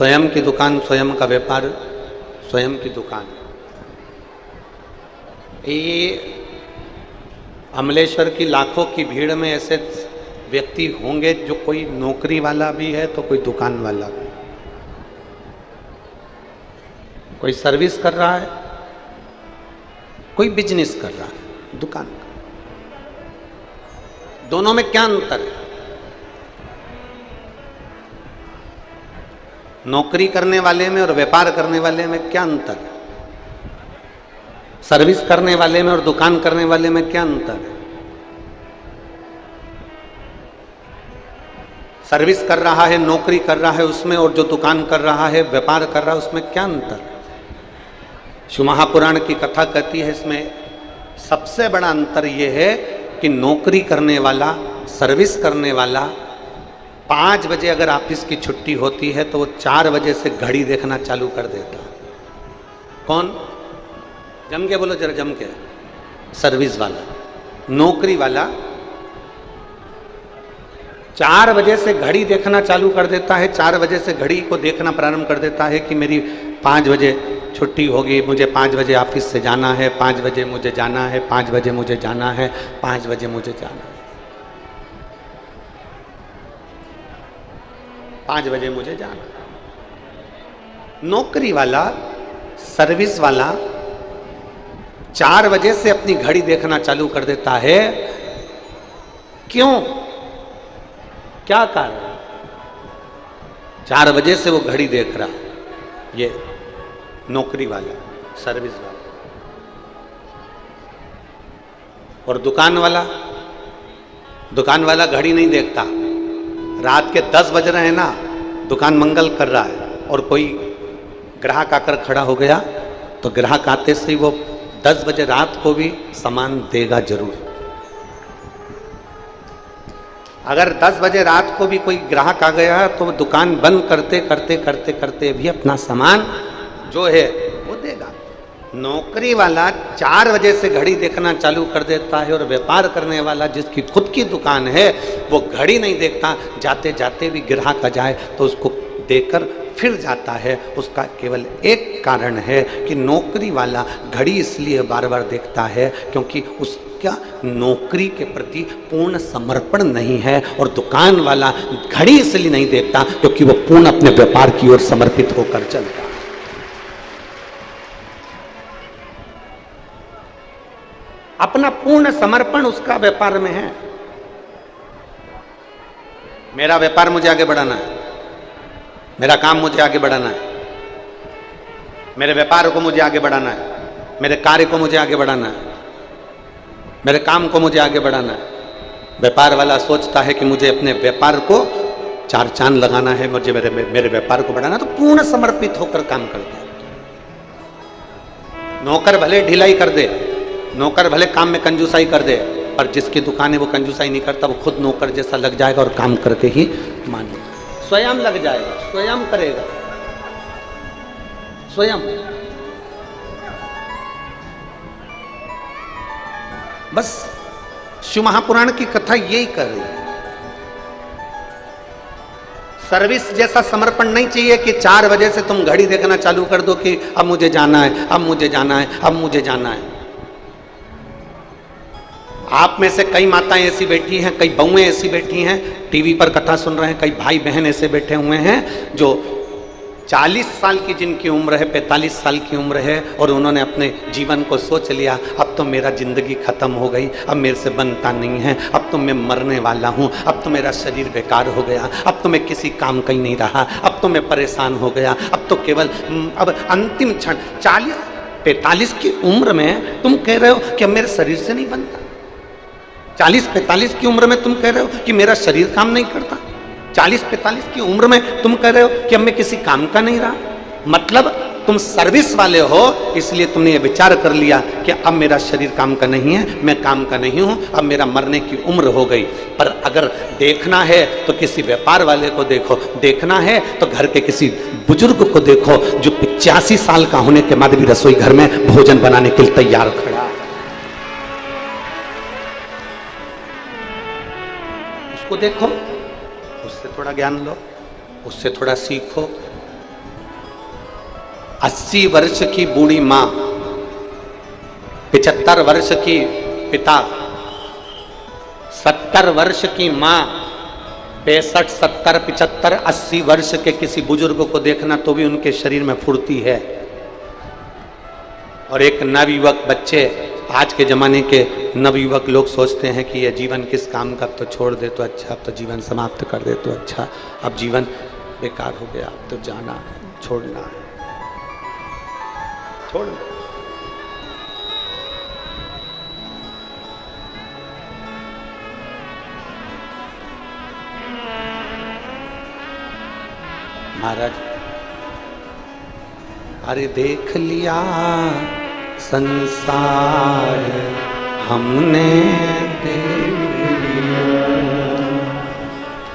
स्वयं की दुकान, स्वयं का व्यापार, स्वयं की दुकान। ये अमलेश्वर की लाखों की भीड़ में ऐसे व्यक्ति होंगे जो कोई नौकरी वाला भी है तो कोई दुकान वाला भी, कोई सर्विस कर रहा है, कोई बिजनेस कर रहा है, दुकान का। दोनों में क्या अंतर है? नौकरी करने वाले में और व्यापार करने वाले में क्या अंतर है? सर्विस करने वाले में और दुकान करने वाले में क्या अंतर है? सर्विस कर रहा है, नौकरी कर रहा है उसमें, और जो दुकान कर रहा है, व्यापार कर रहा है, उसमें क्या अंतर है? शिव महापुराण की कथा कहती है इसमें सबसे बड़ा अंतर यह है कि नौकरी करने वाला, सर्विस करने वाला 5 बजे अगर ऑफिस की छुट्टी होती है तो वो 4 बजे से घड़ी देखना चालू कर देता है। कौन? जम के बोलो जरा, जम के। सर्विस वाला। नौकरी वाला 4 बजे से घड़ी देखना चालू कर देता है। 4 बजे से घड़ी को देखना प्रारंभ कर देता है कि मेरी 5 बजे छुट्टी होगी, मुझे 5 बजे ऑफिस से जाना है, 5 बजे मुझे जाना है, 5 बजे मुझे जाना है, 5 बजे मुझे जाना है, 5 बजे मुझे जाना है। नौकरी वाला, सर्विस वाला 4 बजे से अपनी घड़ी देखना चालू कर देता है। क्यों? क्या कारण? 4 बजे से वो घड़ी देख रहा है, ये नौकरी वाला, सर्विस वाला। और दुकान वाला घड़ी नहीं देखता। रात के 10 बज रहे हैं ना, दुकान मंगल कर रहा है और कोई ग्राहक आकर खड़ा हो गया तो ग्राहक आते से ही वो 10 बजे रात को भी सामान देगा जरूर। अगर 10 बजे रात को भी कोई ग्राहक आ गया तो वो दुकान बंद करते भी अपना सामान जो है वो देगा। नौकरी वाला 4 बजे से घड़ी देखना चालू कर देता है और व्यापार करने वाला जिसकी खुद की दुकान है वो घड़ी नहीं देखता, जाते जाते भी ग्राहक आ जाए तो उसको देकर फिर जाता है। उसका केवल एक कारण है कि नौकरी वाला घड़ी इसलिए बार बार देखता है क्योंकि उसका नौकरी के प्रति पूर्ण समर्पण नहीं है, और दुकान वाला घड़ी इसलिए नहीं देखता क्योंकि वो पूर्ण अपने व्यापार की ओर समर्पित होकर चलता है। अपना पूर्ण समर्पण उसका व्यापार में है। मेरा व्यापार मुझे आगे बढ़ाना है, मेरा काम मुझे आगे बढ़ाना है, मेरे व्यापार को मुझे आगे बढ़ाना है, मेरे कार्य को मुझे आगे बढ़ाना है, मेरे काम को मुझे आगे बढ़ाना है। व्यापार वाला सोचता है कि मुझे अपने व्यापार को 4 चांद लगाना है, मुझे मेरे व्यापार को बढ़ाना है, तो पूर्ण समर्पित होकर काम करता है। नौकर भले ढिलाई कर दे, नौकर भले काम में कंजूसाई कर दे, पर जिसकी दुकान है वो कंजूसाई नहीं करता, वो खुद नौकर जैसा लग जाएगा और काम करके ही मानेगा। स्वयं लग जाएगा, स्वयं करेगा, स्वयं। बस शिव महापुराण की कथा यही कर रही है। सर्विस जैसा समर्पण नहीं चाहिए कि 4 बजे से तुम घड़ी देखना चालू कर दो कि अब मुझे जाना है, अब मुझे जाना है, अब मुझे जाना है। आप में से कई माताएं ऐसी बैठी हैं, कई बहुएं ऐसी बैठी हैं, टीवी पर कथा सुन रहे हैं, कई भाई बहन ऐसे बैठे हुए हैं जो 40 साल की जिनकी उम्र है, 45 साल की उम्र है, और उन्होंने अपने जीवन को सोच लिया अब तो मेरा जिंदगी खत्म हो गई, अब मेरे से बनता नहीं है, अब तो मैं मरने वाला हूँ, अब तो मेरा शरीर बेकार हो गया, अब तो मैं किसी काम का ही नहीं रहा, अब तो मैं परेशान हो गया, अब तो केवल अब अंतिम क्षण 40-45 की उम्र में तुम कह रहे हो कि अब मेरे शरीर से नहीं बनता। 40-45 की उम्र में तुम कह रहे हो कि मेरा शरीर काम नहीं करता। 40-45 की उम्र में तुम कह रहे हो कि अब मैं किसी काम का नहीं रहा। मतलब तुम सर्विस वाले हो, इसलिए तुमने ये विचार कर लिया कि अब मेरा शरीर काम का नहीं है, मैं काम का नहीं हूं, अब मेरा मरने की उम्र हो गई। पर अगर देखना है तो किसी व्यापार वाले को देखो, देखना है तो घर के किसी बुजुर्ग को देखो जो 85 साल का होने के बाद भी रसोई घर में भोजन बनाने के लिए तैयार खड़ा है। उसको देखो, उससे थोड़ा ज्ञान लो, उससे थोड़ा सीखो, 80 वर्ष की बूढ़ी माँ, 75 वर्ष की पिता, 70 वर्ष की माँ, 65, 70, 75, 80 वर्ष के किसी बुजुर्ग को देखना तो भी उनके शरीर में फुर्ती है। और एक नवयुवक बच्चे, आज के जमाने के नवयुवक लोग सोचते हैं कि यह जीवन किस काम का, अब तो छोड़ दे तो अच्छा, अब तो जीवन समाप्त कर दे तो अच्छा, अब जीवन बेकार हो गया, अब तो जाना है, छोड़ना है, छोड़ दो। महाराज, अरे देख लिया संसार हमने, देख लिया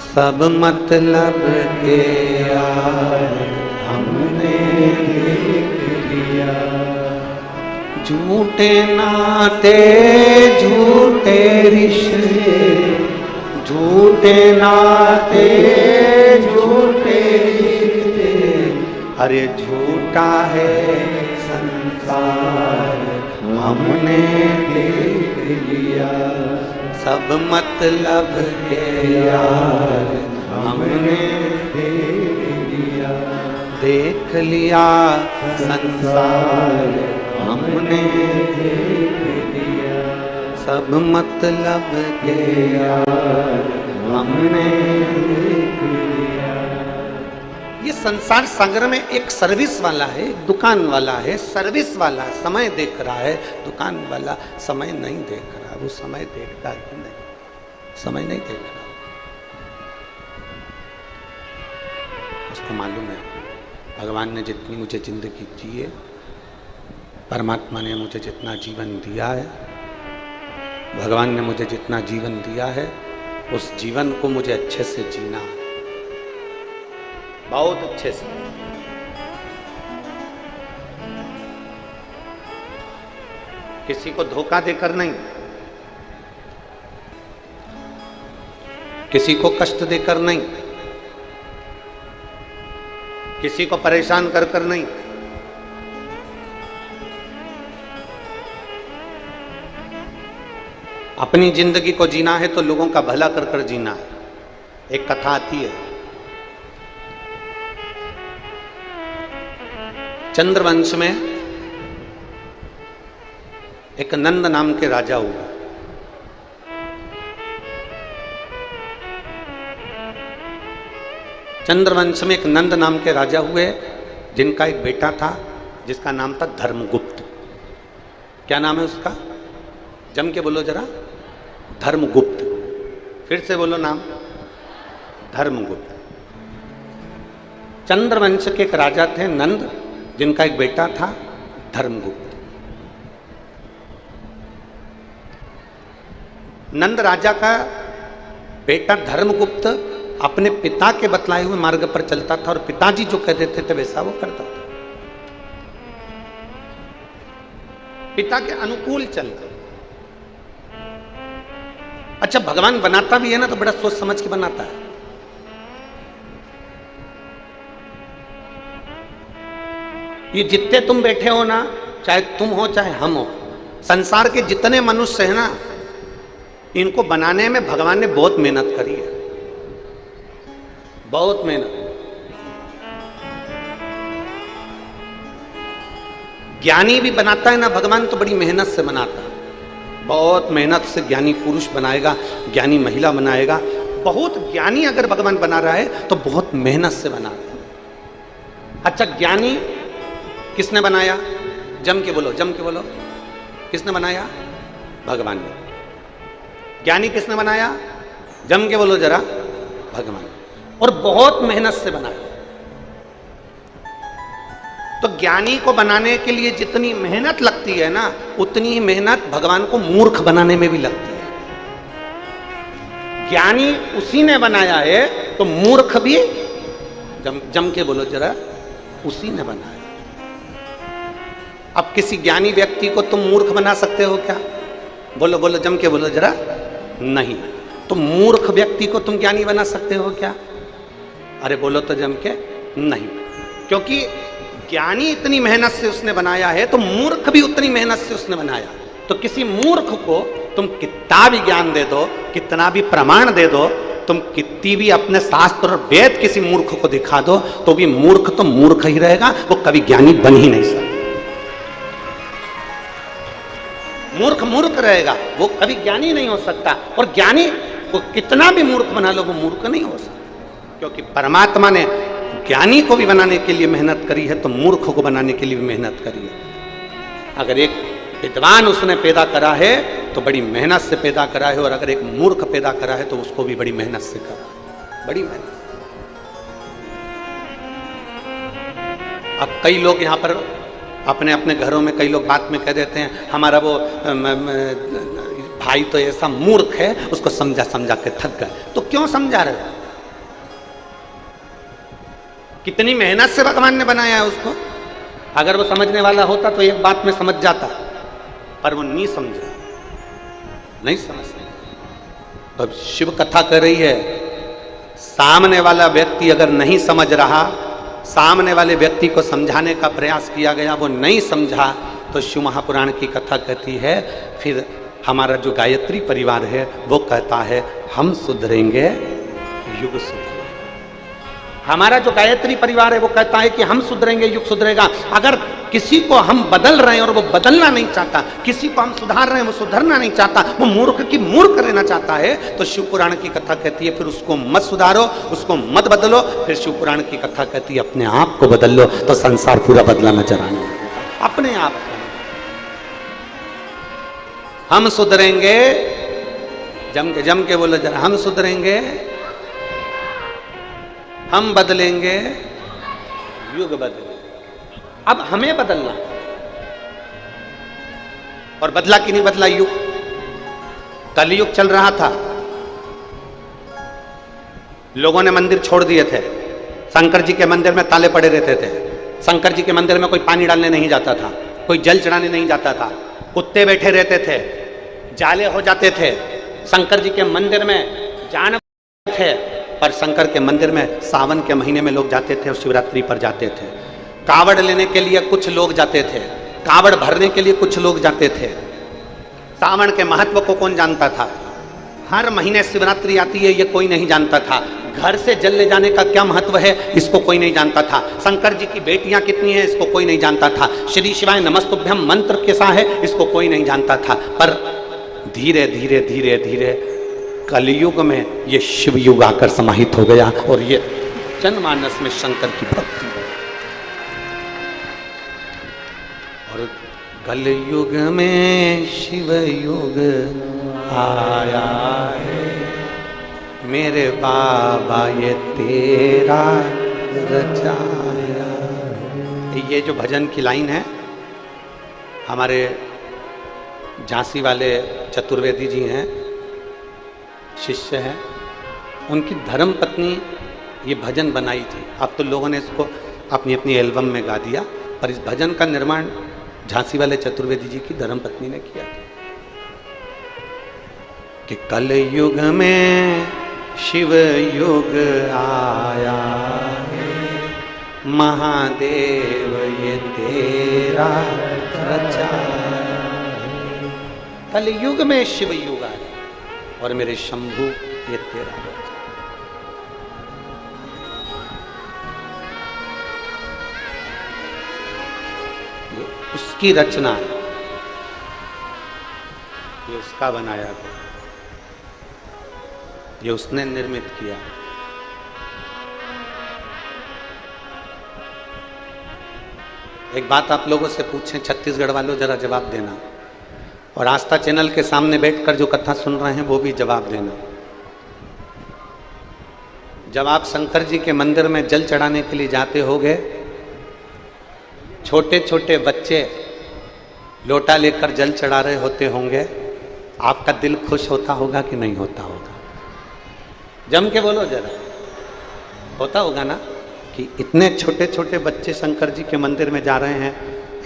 सब मतलब के यार हमने, देख लिया झूठे नाते झूठे रिश्ते, झूठे नाते झूठे रिश्ते, अरे झूठा है संसार हमने देख लिया सब मतलब के यार हमने देख लिया संसार हमने देख लिया सब मतलब के यार हमने देख लिया। ये संसार सागर में एक सर्विस वाला है, एक दुकान वाला है, सर्विस वाला समय देख रहा है, दुकान वाला समय नहीं देख रहा। वो समय देखता है नहीं, समय नहीं देख रहा। उसको मालूम है भगवान ने जितनी मुझे जिंदगी दी है, परमात्मा ने मुझे जितना जीवन दिया है, भगवान ने मुझे जितना जीवन दिया है, उस जीवन को मुझे अच्छे से जीना है, बहुत अच्छे से। किसी को धोखा देकर नहीं, किसी को कष्ट देकर नहीं, किसी को परेशान कर कर नहीं, अपनी जिंदगी को जीना है तो लोगों का भला कर कर जीना है। एक कथा आती है, चंद्रवंश में एक नंद नाम के राजा हुए। चंद्रवंश में एक नंद नाम के राजा हुए, जिनका एक बेटा था जिसका नाम था धर्मगुप्त। क्या नाम है उसका? जम के बोलो जरा, धर्मगुप्त। फिर से बोलो नाम, धर्मगुप्त। चंद्रवंश के एक राजा थे नंद, जिनका एक बेटा था धर्मगुप्त। नंद राजा का बेटा धर्मगुप्त अपने पिता के बतलाए हुए मार्ग पर चलता था और पिताजी जो कह देते थे वैसा वो करता था, पिता के अनुकूल चलता। अच्छा, भगवान बनाता भी है ना तो बड़ा सोच समझ के बनाता है। ये जितने तुम बैठे हो ना, चाहे तुम हो चाहे हम हो, संसार के जितने मनुष्य हैं ना, इनको बनाने में भगवान ने बहुत मेहनत करी है, बहुत मेहनत। ज्ञानी भी बनाता है ना भगवान तो बड़ी मेहनत से बनाता है, बहुत मेहनत से ज्ञानी पुरुष बनाएगा, ज्ञानी महिला बनाएगा। बहुत ज्ञानी अगर भगवान बना रहा है तो बहुत मेहनत से बनाता है। अच्छा, ज्ञानी किसने बनाया? जम के बोलो, जम के बोलो, किसने बनाया? भगवान ने। ज्ञानी किसने बनाया? जम के बोलो जरा, भगवान। और बहुत मेहनत से बनाया। तो ज्ञानी को बनाने के लिए जितनी मेहनत लगती है ना, उतनी ही मेहनत भगवान को मूर्ख बनाने में भी लगती है। ज्ञानी उसी ने बनाया है तो मूर्ख भी, जम के बोलो जरा, उसी ने बनाया। अब किसी ज्ञानी व्यक्ति को तुम मूर्ख बना सकते हो क्या? बोलो बोलो, जम के बोलो जरा, नहीं। तो मूर्ख व्यक्ति को तुम ज्ञानी बना सकते हो क्या? अरे बोलो तो जम के, नहीं। क्योंकि ज्ञानी इतनी मेहनत से उसने बनाया है तो मूर्ख भी उतनी मेहनत से उसने बनाया। तो किसी मूर्ख को तुम कितना भी ज्ञान दे दो, कितना भी प्रमाण दे दो, तुम कितनी भी अपने शास्त्र और वेद किसी मूर्ख को दिखा दो, तो भी मूर्ख तो मूर्ख ही रहेगा, वो कभी ज्ञानी बन ही नहीं सकता। मूर्ख मूर्ख रहेगा, वो कभी ज्ञानी नहीं हो सकता। और ज्ञानी को कितना भी मूर्ख बना लो, वो मूर्ख नहीं हो सकता, क्योंकि परमात्मा ने ज्ञानी को भी बनाने के लिए मेहनत करी है, तो मूर्ख को बनाने के लिए भी मेहनत करी है। अगर एक विद्वान उसने पैदा करा है तो बड़ी मेहनत से पैदा करा है, और अगर एक मूर्ख पैदा करा है तो उसको भी बड़ी मेहनत से करा है, बड़ी मेहनत। अब कई लोग यहाँ पर अपने अपने घरों में कई लोग बात में कह देते हैं, हमारा वो भाई तो ऐसा मूर्ख है, उसको समझा समझा के थक गए। तो क्यों समझा रहे हो? कितनी मेहनत से भगवान ने बनाया है उसको। अगर वो समझने वाला होता तो एक बात में समझ जाता, पर वो नहीं समझा, नहीं समझ। तो शिव कथा कर रही है, सामने वाला व्यक्ति अगर नहीं समझ रहा, सामने वाले व्यक्ति को समझाने का प्रयास किया गया, वो नहीं समझा, तो शिव महापुराण की कथा कहती है फिर हमारा जो गायत्री परिवार है वो कहता है हम सुधरेंगे युग सुधरेगा। हमारा जो गायत्री परिवार है वो कहता है कि हम सुधरेंगे युग सुधरेगा। अगर किसी को हम बदल रहे हैं और वो बदलना नहीं चाहता, किसी को हम सुधार रहे हैं वो सुधरना नहीं चाहता, वो मूर्ख की मूर्ख रहना चाहता है, तो शिव पुराण की कथा कहती है फिर उसको मत सुधारो, उसको मत बदलो। फिर शिव पुराण की कथा कहती है अपने आप को बदल लो, तो संसार पूरा बदला नजर आने लगेगा। अपने आप को हम सुधरेंगे, जम के बोलो जरा, हम सुधरेंगे, हम बदलेंगे, युग बदलेंगे। अब हमें बदलना, और बदला कि नहीं बदला युग। कलयुग चल रहा था, लोगों ने मंदिर छोड़ दिए थे, शंकर जी के मंदिर में ताले पड़े रहते थे, शंकर जी के मंदिर में कोई पानी डालने नहीं जाता था, कोई जल चढ़ाने नहीं जाता था, कुत्ते बैठे रहते थे, जाले हो जाते थे। शंकर जी के मंदिर में जानवर थे, पर शंकर के मंदिर में सावन के महीने में लोग जाते थे और शिवरात्रि पर जाते थे। कावड़ लेने के लिए कुछ लोग जाते थे, कावड़ भरने के लिए कुछ लोग जाते थे। सावन के महत्व को कौन जानता था? हर महीने शिवरात्रि आती है, ये कोई नहीं जानता था। घर से जल ले जाने का क्या महत्व है, इसको कोई नहीं जानता था। शंकर जी की बेटियां कितनी हैं, इसको कोई नहीं जानता था। श्री शिवाय नमस्तुभ्यम मंत्र कैसा है, इसको कोई नहीं जानता था। पर धीरे धीरे धीरे धीरे कलयुग में ये शिव युग आकर समाहित हो गया, और ये जनमानस में शंकर की भक्ति। और कलयुग में शिव युग आया है, मेरे बाबा ये तेरा रचाया। ये जो भजन की लाइन है, हमारे झांसी वाले चतुर्वेदी जी हैं, शिष्य हैं, उनकी धर्म पत्नी ये भजन बनाई थी। अब तो लोगों ने इसको अपनी अपनी एल्बम में गा दिया, पर इस भजन का निर्माण झांसी वाले चतुर्वेदी जी की धर्म पत्नी ने किया था। कि कल युग में शिव युग आया है, महादेव ये तेरा रचाया। कल युग में शिव युग आया और मेरे शंभु ये तेरा रचा। ये उसकी रचना है, ये उसका बनाया गया, ये उसने निर्मित किया। एक बात आप लोगों से पूछें, छत्तीसगढ़ वालों जरा जवाब देना, और आस्था चैनल के सामने बैठकर जो कथा सुन रहे हैं वो भी जवाब देना। जब आप शंकर जी के मंदिर में जल चढ़ाने के लिए जाते होगे, छोटे छोटे बच्चे लोटा लेकर जल चढ़ा रहे होते होंगे, आपका दिल खुश होता होगा कि नहीं होता होगा? जम के बोलो जरा, होता होगा ना कि इतने छोटे छोटे बच्चे शंकर जी के मंदिर में जा रहे हैं,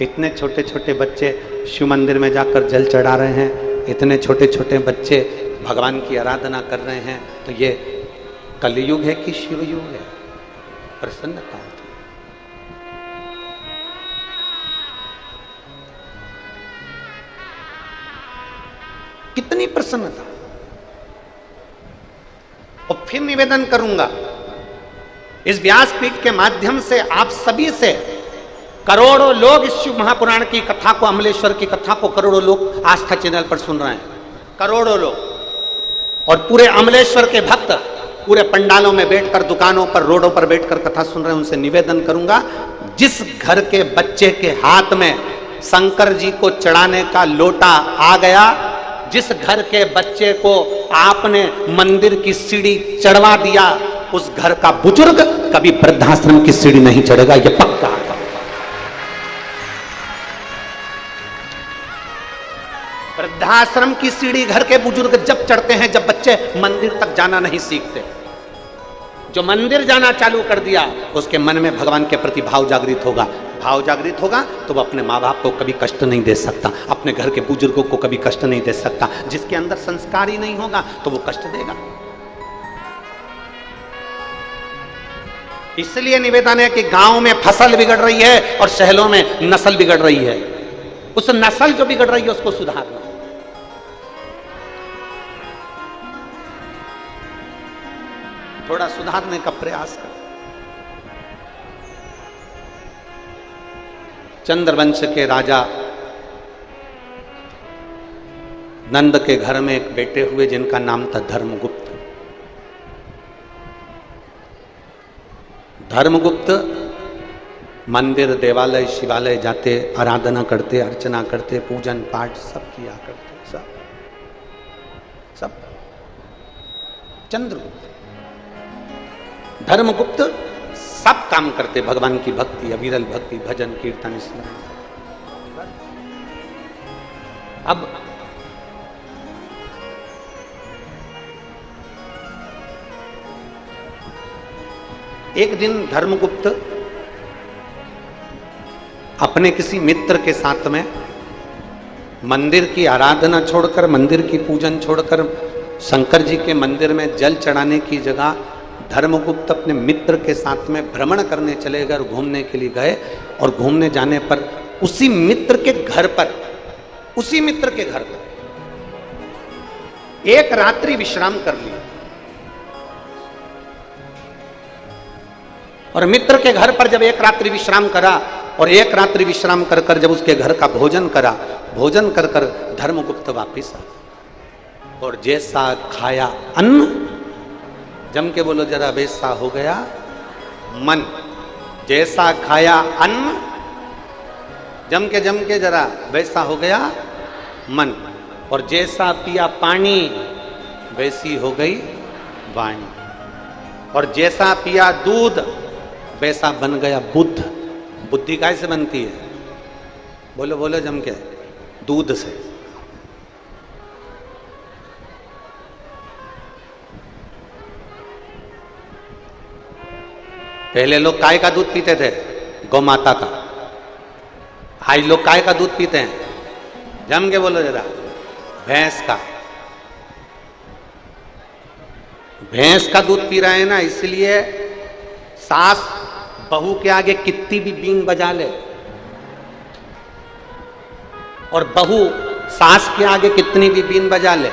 इतने छोटे छोटे बच्चे शिव मंदिर में जाकर जल चढ़ा रहे हैं, इतने छोटे छोटे बच्चे भगवान की आराधना कर रहे हैं। तो ये कलयुग है कि शिव युग है? प्रसन्नता होती। कितनी प्रसन्नता। और फिर निवेदन करूंगा इस व्यासपीठ के माध्यम से आप सभी से, करोड़ों लोग इस शिव महापुराण की कथा को, अमलेश्वर की कथा को करोड़ों लोग आस्था चैनल पर सुन रहे हैं, करोड़ों लोग, और पूरे अमलेश्वर के भक्त पूरे पंडालों में बैठकर, दुकानों पर, रोडों पर बैठकर कथा सुन रहे हैं। उनसे निवेदन करूंगा, जिस घर के बच्चे के हाथ में शंकर जी को चढ़ाने का लोटा आ गया, जिस घर के बच्चे को आपने मंदिर की सीढ़ी चढ़वा दिया, उस घर का बुजुर्ग कभी वृद्धाश्रम की सीढ़ी नहीं चढ़ेगा, यह पक्का है। वृद्धाश्रम की सीढ़ी घर के बुजुर्ग जब चढ़ते हैं, जब बच्चे मंदिर तक जाना नहीं सीखते। जो मंदिर जाना चालू कर दिया, उसके मन में भगवान के प्रति भाव जागृत होगा। भाव जागृत होगा तो वो अपने माँ बाप को कभी कष्ट नहीं दे सकता, अपने घर के बुजुर्गों को कभी कष्ट नहीं दे सकता। जिसके अंदर संस्कार ही नहीं होगा तो वो कष्ट देगा। इसलिए निवेदन है कि गांव में फसल बिगड़ रही है और शहरों में नस्ल बिगड़ रही है। उस नस्ल जो बिगड़ रही है उसको सुधारना। थोड़ा सुधारने का प्रयास कर। चंद्रवंश के राजा नंद के घर में एक बेटे हुए जिनका नाम था धर्मगुप्त। धर्मगुप्त मंदिर, देवालय, शिवालय जाते, आराधना करते, अर्चना करते, पूजन पाठ सब किया करते, सब। चंद्रगुप्त, धर्मगुप्त सब काम करते, भगवान की भक्ति, अविरल भक्ति, भजन, कीर्तन, स्मरण। अब एक दिन धर्मगुप्त अपने किसी मित्र के साथ में मंदिर की आराधना छोड़कर, मंदिर की पूजन छोड़कर, शंकर जी के मंदिर में जल चढ़ाने की जगह धर्मगुप्त अपने मित्र के साथ में भ्रमण करने चले गए और घूमने के लिए गए। और घूमने जाने पर उसी मित्र के घर पर एक रात्रि विश्राम कर लिया। और मित्र के घर पर जब एक रात्रि विश्राम करा, और एक रात्रि विश्राम कर कर जब उसके घर का भोजन करा, भोजन कर कर धर्मगुप्त वापिस आ। और जैसा खाया अन्न, जम के बोलो जरा, वैसा हो गया मन। जैसा खाया अन्न, जम के जरा, वैसा हो गया मन। और जैसा पिया पानी, वैसी हो गई वाणी। और जैसा पिया दूध, वैसा बन गया बुद्ध। बुद्धि कैसे बनती है? बोलो बोलो जम के, दूध से। पहले लोग काय का दूध पीते थे? गौ माता का। आज लोग काय का दूध पीते हैं? जम के बोलो जरा, भैंस का। भैंस का दूध पी रहे हैं ना, इसलिए सास बहू के आगे कितनी भी बीन बजा ले, और बहू सास के आगे कितनी भी बीन बजा ले,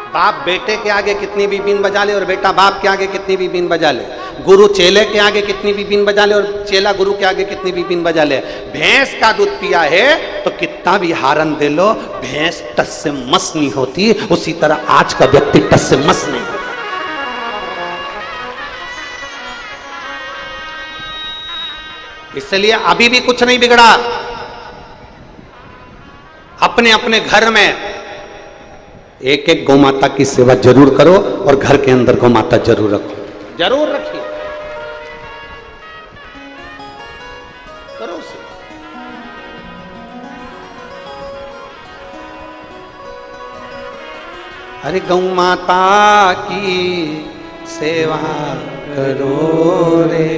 बाप बेटे के आगे कितनी भी बीन बजा ले, और बेटा बाप के आगे कितनी भी बीन बजा ले, गुरु चेले के आगे कितनी भी बीन बजा ले, और चेला गुरु के आगे कितनी भी बीन बजा ले। भैंस का दूध पिया है तो कितना भी हारन दे लो, भैंस टस से मस नहीं होती। उसी तरह आज का व्यक्ति टस से मस नहीं होता। इसलिए अभी भी कुछ नहीं बिगड़ा। अपने अपने घर में एक एक गौमाता की सेवा जरूर करो, और घर के अंदर गौमाता जरूर रखो, जरूर रखिए, करो उसे। अरे गौमाता की सेवा करो रे,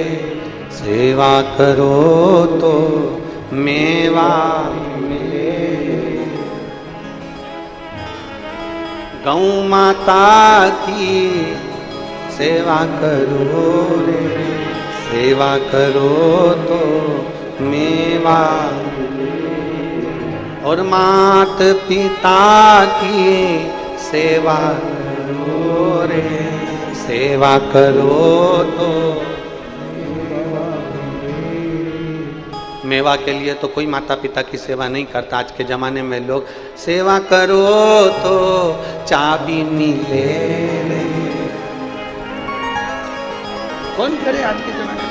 सेवा करो तो मेवा मिले। गौ माता की सेवा करो रे, सेवा करो तो मेवा मिले। और मात पिता की सेवा करो रे, सेवा करो तो मेवा के लिए तो कोई माता पिता की सेवा नहीं करता। आज के जमाने में लोग सेवा करो तो चाबी मिले रे, कौन करे आज के जमाने में।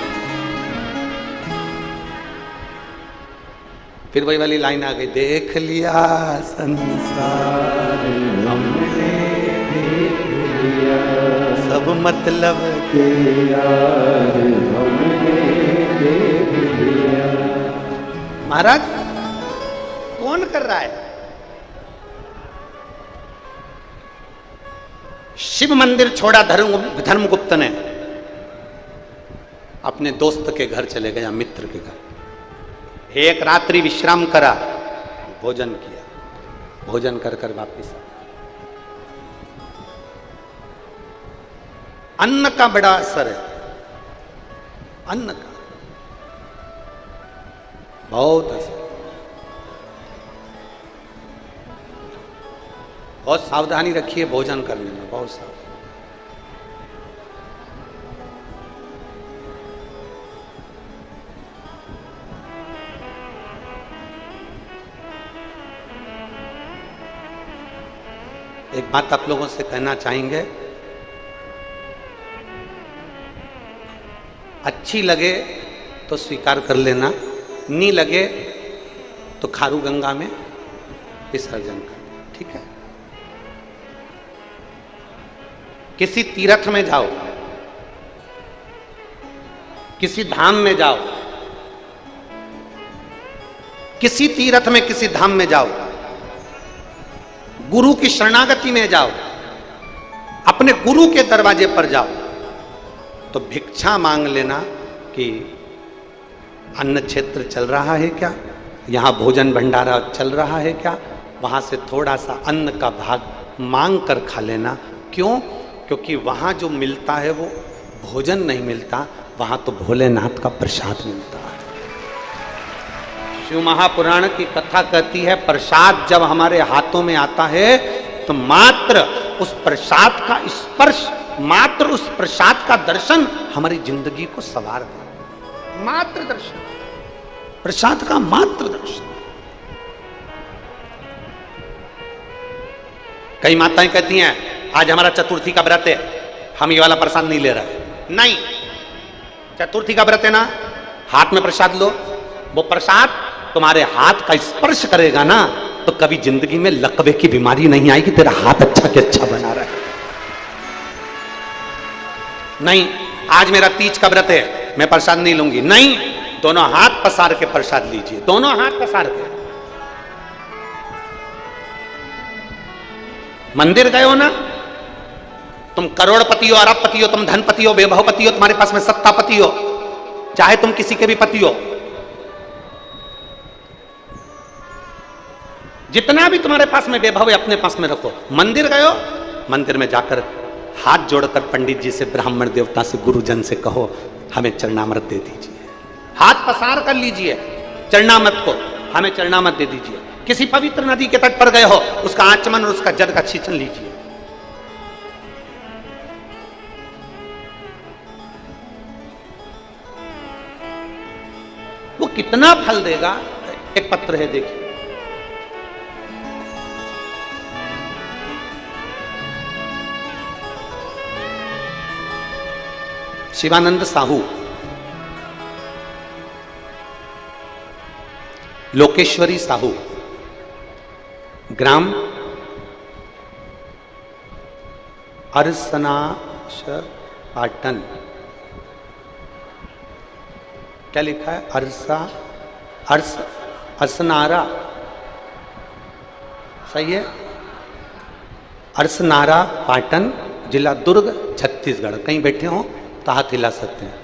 फिर वही वाली लाइन आ गई, देख लिया संसार हमने, देख लिया सब मतलब के यार हमने, देख लिया। महाराज कौन कर रहा है? शिव मंदिर छोड़ा धर्मगुप्त ने, अपने दोस्त के घर चले गया, मित्र के घर। एक रात्रि विश्राम करा, भोजन किया, भोजन कर कर वापिस आया। अन्न का बड़ा असर है, अन्न का बहुत असर। बहुत सावधानी रखिए भोजन करने में, बहुत सावधानी। एक बात आप लोगों से कहना चाहेंगे, अच्छी लगे तो स्वीकार कर लेना, नहीं लगे तो खारू गंगा में विसर्जन कर, ठीक है। किसी तीर्थ में जाओ, किसी धाम में जाओ, किसी तीर्थ में किसी धाम में जाओ, गुरु की शरणागति में जाओ, अपने गुरु के दरवाजे पर जाओ, तो भिक्षा मांग लेना कि अन्न क्षेत्र चल रहा है क्या, यहाँ भोजन भंडारा चल रहा है क्या, वहाँ से थोड़ा सा अन्न का भाग मांग कर खा लेना। क्यों? क्योंकि वहाँ जो मिलता है वो भोजन नहीं मिलता, वहाँ तो भोलेनाथ का प्रसाद मिलता है। शिव महापुराण की कथा कहती है, प्रसाद जब हमारे हाथों में आता है तो मात्र उस प्रसाद का स्पर्श, मात्र उस प्रसाद का दर्शन हमारी जिंदगी को संवार दे। मात्र दर्शन, प्रसाद का मात्र दर्शन। कई माताएं कहती हैं, आज हमारा चतुर्थी का व्रत है, हम ये वाला प्रसाद नहीं ले रहे। नहीं, चतुर्थी का व्रत है ना, हाथ में प्रसाद लो, वो प्रसाद तुम्हारे हाथ का स्पर्श करेगा ना, तो कभी जिंदगी में लकवे की बीमारी नहीं आएगी, तेरा हाथ अच्छा के अच्छा बना रहा है। नहीं, आज मेरा तीज का व्रत है, मैं प्रसाद नहीं लूंगी। नहीं, दोनों हाथ पसार के प्रसाद लीजिए, दोनों हाथ पसार के। मंदिर गए हो ना, तुम करोड़पति हो, अरबपति हो, तुम धनपति हो, वैभवपति हो, तुम्हारे पास में सत्तापति हो, चाहे तुम किसी के भी पति हो, जितना भी तुम्हारे पास में वैभव है अपने पास में रखो। मंदिर गए हो, मंदिर में जाकर हाथ जोड़कर पंडित जी से, ब्राह्मण देवता से, गुरुजन से कहो हमें चरणामृत दे दीजिए। हाथ पसार कर लीजिए चरणामृत को, हमें चरणामृत दे दीजिए। किसी पवित्र नदी के तट पर गए हो, उसका आचमन और उसका जल का छींचन लीजिए। वो कितना फल देगा। एक पत्र है, देखिए, शिवानंद साहू, लोकेश्वरी साहू, ग्राम अरसनाश पाटन। क्या लिखा है? अरसनारा, सही है? अरसनारा पाटन, जिला दुर्ग, छत्तीसगढ़। कहीं बैठे हो तो हाथ हिला सकते हैं,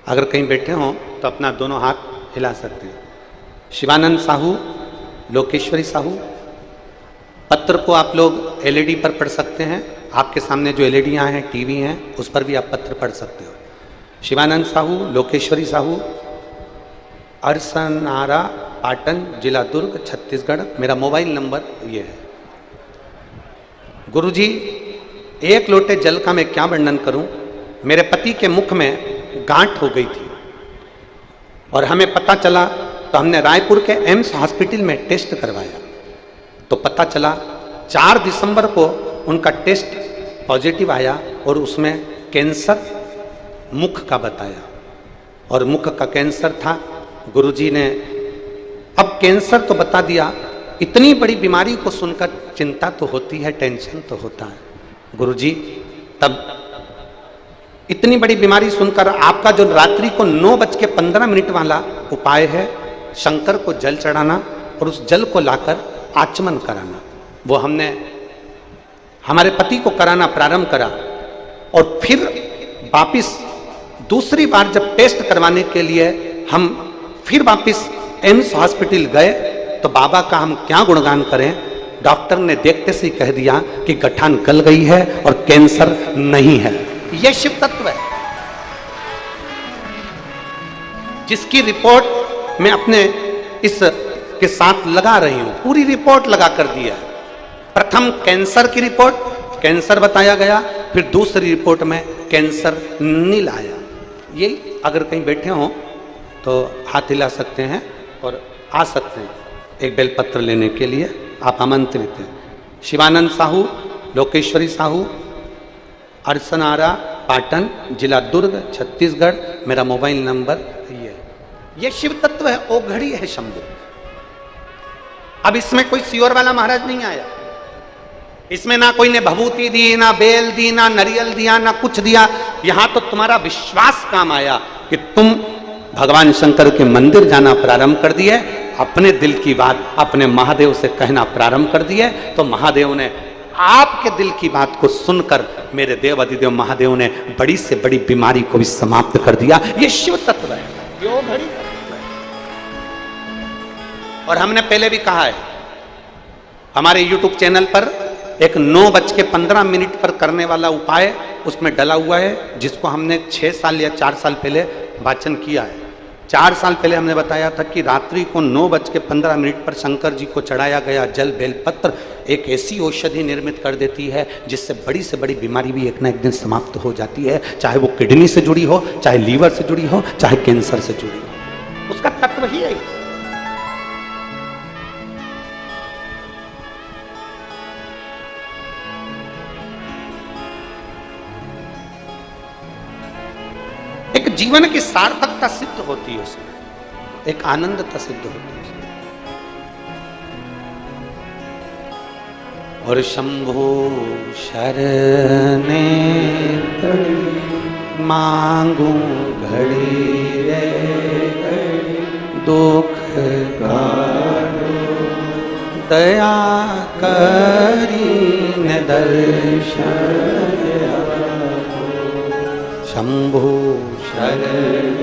अगर कहीं बैठे हो तो अपना दोनों हाथ हिला सकते हैं। शिवानंद साहू, लोकेश्वरी साहू। पत्र को आप लोग एलईडी पर पढ़ सकते हैं, आपके सामने जो एलईडीयाँ हैं, टीवी हैं, उस पर भी आप पत्र पढ़ सकते हो। शिवानंद साहू, लोकेश्वरी साहू, अरसनारा पाटन, जिला दुर्ग, छत्तीसगढ़। मेरा मोबाइल नंबर ये है। गुरुजी, एक लोटे जल का मैं क्या वर्णन करूं। मेरे पति के मुख में गांठ हो गई थी और हमें पता चला, तो हमने रायपुर के एम्स हॉस्पिटल में टेस्ट करवाया, तो पता चला 4 दिसंबर को उनका टेस्ट पॉजिटिव आया और उसमें कैंसर मुख का बताया और मुख का कैंसर था। गुरुजी ने अब कैंसर तो बता दिया, इतनी बड़ी बीमारी को सुनकर चिंता तो होती है, टेंशन तो होता है। गुरुजी, तब इतनी बड़ी बीमारी सुनकर आपका जो रात्रि को 9:15 वाला उपाय है, शंकर को जल चढ़ाना और उस जल को लाकर आचमन कराना, वो हमने हमारे पति को कराना प्रारंभ करा। और फिर वापिस दूसरी बार जब टेस्ट करवाने के लिए हम फिर वापिस एम्स हॉस्पिटल गए, तो बाबा का हम क्या गुणगान करें। डॉक्टर ने देखते से ही कह दिया कि गठान गल गई है और कैंसर नहीं है। यह शिव तत्व है जिसकी रिपोर्ट मैं अपने इस के साथ लगा रही हूं। पूरी रिपोर्ट लगा कर दी है। प्रथम कैंसर की रिपोर्ट, कैंसर बताया गया, फिर दूसरी रिपोर्ट में कैंसर नील आया। यही अगर कहीं बैठे हों तो हाथ हिला सकते हैं और आ सकते हैं एक बेलपत्र लेने के लिए, आप आमंत्रित हैं। शिवानंद साहू, लोकेश्वरी साहू, अर्सनारा, पाटन, जिला दुर्ग, छत्तीसगढ़। मेरा मोबाइल नंबर ये शिव तत्व है, ओघड़ी है शंभु। अब इसमें कोई सियोर वाला महाराज नहीं आया, इसमें ना कोई ने भभूति दी, ना बेल दी, ना नरियल दिया, ना कुछ दिया। यहां तो तुम्हारा विश्वास काम आया कि तुम भगवान शंकर के मंदिर जाना प्रारंभ कर दिए, अपने दिल की बात अपने महादेव से कहना प्रारंभ कर दिए, तो महादेव ने आपके दिल की बात को सुनकर मेरे देव अधिदेव महादेव ने बड़ी से बड़ी बीमारी को भी समाप्त कर दिया। ये शिव तत्व है, यो घड़ी तत्व है। और हमने पहले भी कहा है, हमारे YouTube चैनल पर एक 9:15 पर करने वाला उपाय उसमें डला हुआ है, जिसको हमने 6 साल या 4 साल पहले वाचन किया है। 4 साल पहले हमने बताया था कि रात्रि को 9:15 पर शंकर जी को चढ़ाया गया जल बेलपत्र एक ऐसी औषधि निर्मित कर देती है जिससे बड़ी से बड़ी बीमारी भी एक ना एक दिन समाप्त हो जाती है, चाहे वो किडनी से जुड़ी हो, चाहे लीवर से जुड़ी हो, चाहे कैंसर से जुड़ी हो। उसका तत्व ही है। एक जीवन की सार्थकता सिद्ध होती है उसमें, एक आनंदता सिद्ध होती है उसमें। और शंभो शरणे मांगू घड़ी रे दुख दया करीन दर्शन शंभो शरण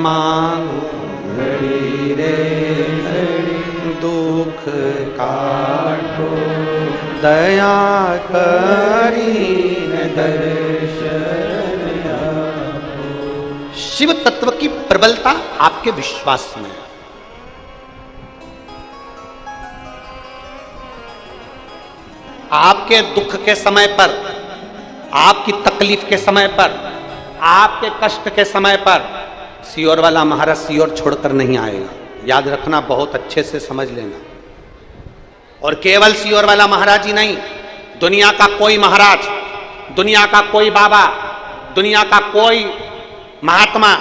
मांगो घड़ी रे दुख काटो दया करीन दर्शन। शिव तत्व की प्रबलता आपके विश्वास में है। आपके दुख के समय पर, आपकी तकलीफ के समय पर, आपके कष्ट के समय पर सियोर वाला महाराज सियोर छोड़कर नहीं आएगा। याद रखना, बहुत अच्छे से समझ लेना। और केवल सियोर वाला महाराज ही नहीं, दुनिया का कोई महाराज, दुनिया का कोई बाबा, दुनिया का कोई महात्मा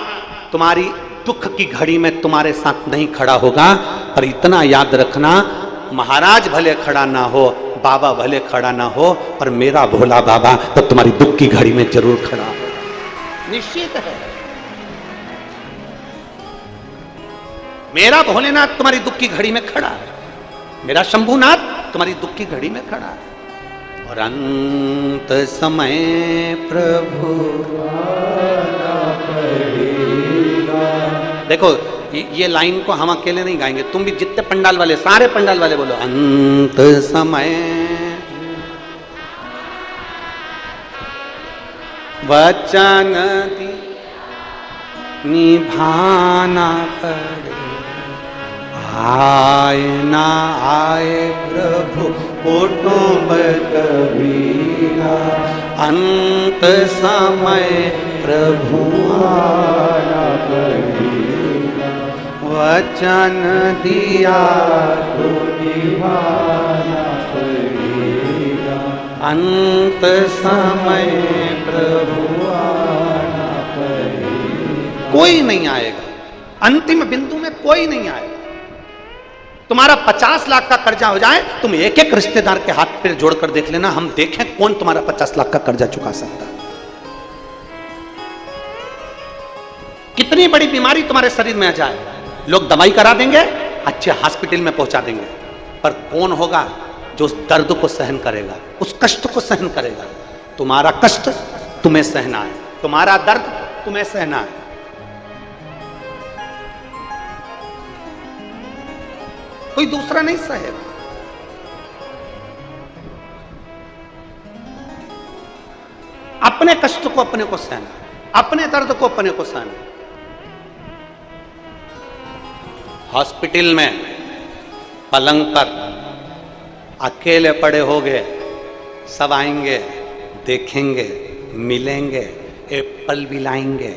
तुम्हारी दुख की घड़ी में तुम्हारे साथ नहीं खड़ा होगा। पर इतना याद रखना, महाराज भले खड़ा ना हो, बाबा भले खड़ा ना हो, पर मेरा भोला बाबा तो तुम्हारी दुख की घड़ी में जरूर खड़ा हो, निश्चित है। मेरा भोलेनाथ तुम्हारी दुख की घड़ी में खड़ा है, मेरा शंभुनाथ तुम्हारी दुख की घड़ी में खड़ा है। और अंत समय प्रभु देखो, ये लाइन को हम अकेले नहीं गाएंगे, तुम भी जितने पंडाल वाले, सारे पंडाल वाले बोलो, अंत समय वचन निभाना पड़े। आए ना आए प्रभु कुटुंब कबीरा, अंत समय प्रभु आना पड़ेगा, वचन दिया तो निभाना पड़ेगा, अंत समय प्रभु आना पड़ेगा। कोई नहीं आएगा, अंतिम बिंदु में कोई नहीं आएगा। तुम्हारा 50 लाख का कर्जा हो जाए, तुम एक एक रिश्तेदार के हाथ पैर जोड़कर देख लेना, हम देखें कौन तुम्हारा 50 लाख का कर्जा चुका सकता है। कितनी बड़ी बीमारी तुम्हारे शरीर में आ जाए, लोग दवाई करा देंगे, अच्छे हॉस्पिटल में पहुंचा देंगे, पर कौन होगा जो उस दर्द को सहन करेगा, उस कष्ट को सहन करेगा? तुम्हारा कष्ट तुम्हें सहना है, तुम्हारा दर्द तुम्हें सहना है। कोई दूसरा नहीं सहेगा। अपने कष्ट को अपने को सहना, अपने दर्द को अपने को सहना। हॉस्पिटल में पलंग पर अकेले पड़े हो गए, सब आएंगे, देखेंगे, मिलेंगे, एप्पल भी लाएंगे,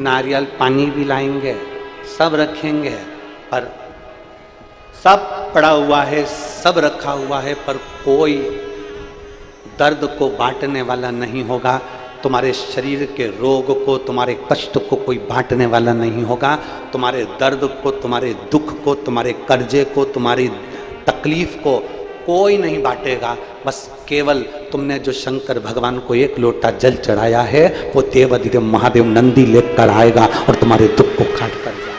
नारियल पानी भी लाएंगे, सब रखेंगे, पर सब पड़ा हुआ है, सब रखा हुआ है, पर कोई दर्द को बांटने वाला नहीं होगा। तुम्हारे शरीर के रोग को, तुम्हारे कष्ट को कोई बांटने वाला नहीं होगा। तुम्हारे दर्द को, तुम्हारे दुख को, तुम्हारे कर्जे को, तुम्हारी तकलीफ को कोई नहीं बांटेगा। बस केवल तुमने जो शंकर भगवान को एक लोटा जल चढ़ाया है, वो देवाधिदेव महादेव नंदी लेकर आएगा और तुम्हारे दुख को काट कर जाएगा।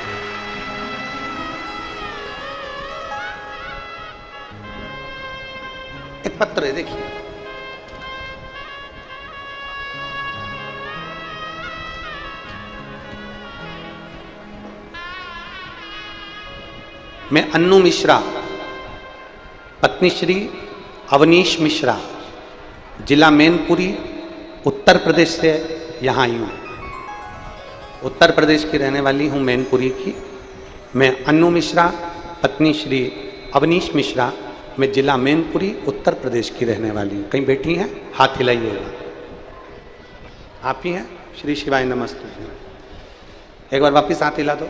एक पत्र है, देखिए, मैं अन्नू मिश्रा, पत्नी श्री अवनीश मिश्रा, जिला मैनपुरी, उत्तर प्रदेश से यहाँ आई हूँ। उत्तर प्रदेश की रहने वाली हूँ, मैनपुरी की। मैं अन्नू मिश्रा, पत्नी श्री अवनीश मिश्रा, मैं जिला मैनपुरी, उत्तर प्रदेश की रहने वाली हूँ। कहीं बैठी हैं? हाथ हिलाइएगा। आप ही हैं? श्री शिवाय नमस्ते। एक बार वापिस हाथ हिला दो।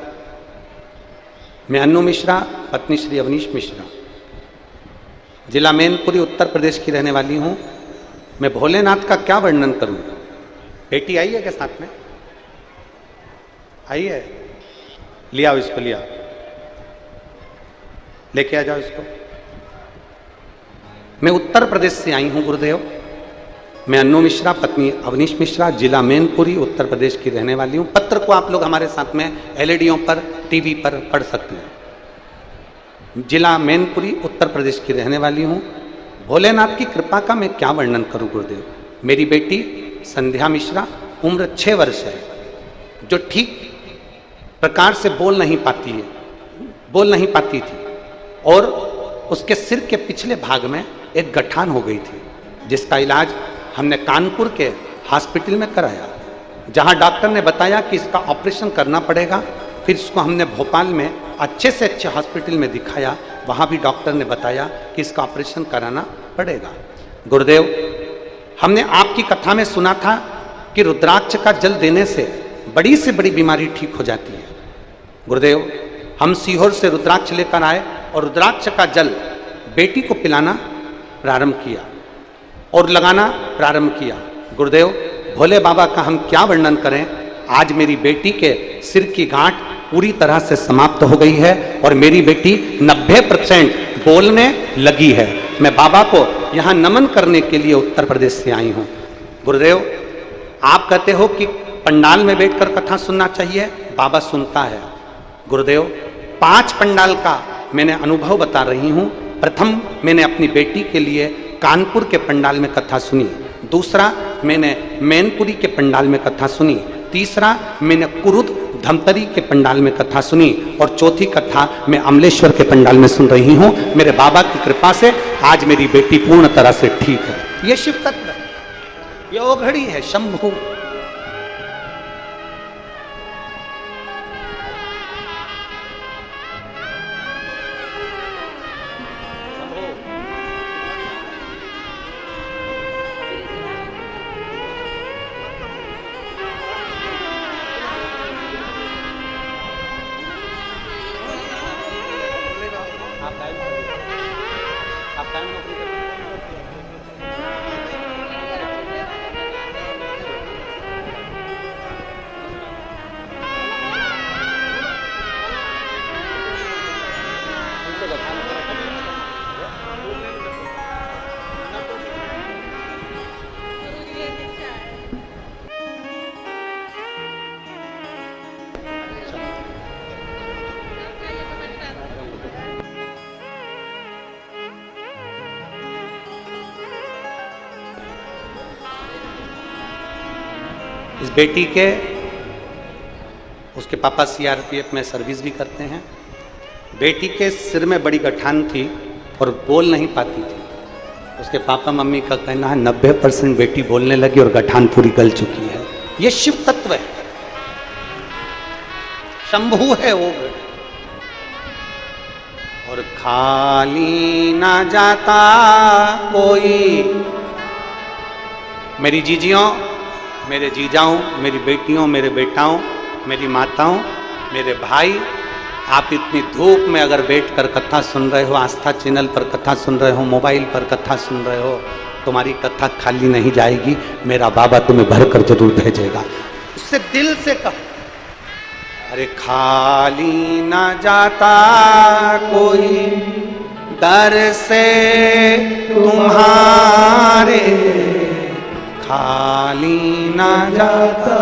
मैं अन्नू मिश्रा, पत्नी श्री अवनीश मिश्रा, जिला मैनपुरी, उत्तर प्रदेश की रहने वाली हूँ। मैं भोलेनाथ का क्या वर्णन करूँ? बेटी आई है क्या साथ में? आई है? लिया आओ इसको, लिया, लेके आ जाओ इसको। मैं उत्तर प्रदेश से आई हूँ गुरुदेव। मैं अन्नू मिश्रा, पत्नी अवनीश मिश्रा, जिला मैनपुरी, उत्तर प्रदेश की रहने वाली हूँ। पत्र को आप लोग हमारे साथ में एलईडीओं पर, टीवी पर पढ़ सकते हैं। जिला मैनपुरी, उत्तर प्रदेश की रहने वाली हूँ। भोलेनाथ की कृपा का मैं क्या वर्णन करूँ गुरुदेव। मेरी बेटी संध्या मिश्रा, उम्र 6 वर्ष है, जो ठीक प्रकार से बोल नहीं पाती थी, और उसके सिर के पिछले भाग में एक गठान हो गई थी, जिसका इलाज हमने कानपुर के हॉस्पिटल में कराया, जहां डॉक्टर ने बताया कि इसका ऑपरेशन करना पड़ेगा। फिर इसको हमने भोपाल में अच्छे से अच्छे हॉस्पिटल में दिखाया, वहां भी डॉक्टर ने बताया कि इसका ऑपरेशन कराना पड़ेगा। गुरुदेव, हमने आपकी कथा में सुना था कि रुद्राक्ष का जल देने से बड़ी से बड़ी बीमारी ठीक हो जाती है। गुरुदेव, हम सीहोर से रुद्राक्ष लेकर आए और रुद्राक्ष का जल बेटी को पिलाना प्रारंभ किया और लगाना प्रारंभ किया। गुरुदेव, भोले बाबा का हम क्या वर्णन करें। आज मेरी बेटी के सिर की गांठ पूरी तरह से समाप्त हो गई है और मेरी बेटी 90% बोलने लगी है। मैं बाबा को यहाँ नमन करने के लिए उत्तर प्रदेश से आई हूँ। गुरुदेव, आप कहते हो कि पंडाल में बैठकर कथा सुनना चाहिए, बाबा सुनता है। गुरुदेव, 5 पंडाल का मैंने अनुभव बता रही हूँ। प्रथम मैंने अपनी बेटी के लिए कानपुर के पंडाल में कथा सुनी, दूसरा मैंने मैनपुरी के पंडाल में कथा सुनी, तीसरा मैंने कुरुद धमतरी के पंडाल में कथा सुनी, और चौथी कथा मैं अमलेश्वर के पंडाल में सुन रही हूँ। मेरे बाबा की कृपा से आज मेरी बेटी पूर्ण तरह से ठीक है। ये शिव तत्व है, ये ओघड़ी है, शंभु। इस बेटी के, उसके पापा सीआरपीएफ में सर्विस भी करते हैं। बेटी के सिर में बड़ी गठान थी और बोल नहीं पाती थी। उसके पापा मम्मी का कहना है 90% बेटी बोलने लगी और गठान पूरी गल चुकी है। ये शिव तत्व है, शंभु है वो। और खाली ना जाता कोई, मेरी जीजियों, मेरे जीजाओं, मेरी बेटियों, मेरे बेटाओं, मेरी माताओं, मेरे भाई, आप इतनी धूप में अगर बैठकर कथा सुन रहे हो, आस्था चैनल पर कथा सुन रहे हो, मोबाइल पर कथा सुन रहे हो, तुम्हारी कथा खाली नहीं जाएगी। मेरा बाबा तुम्हें भर कर जरूर भेजेगा। उससे दिल से कहो, अरे खाली ना जाता कोई दर से तुम्हारे, खाली ना जाता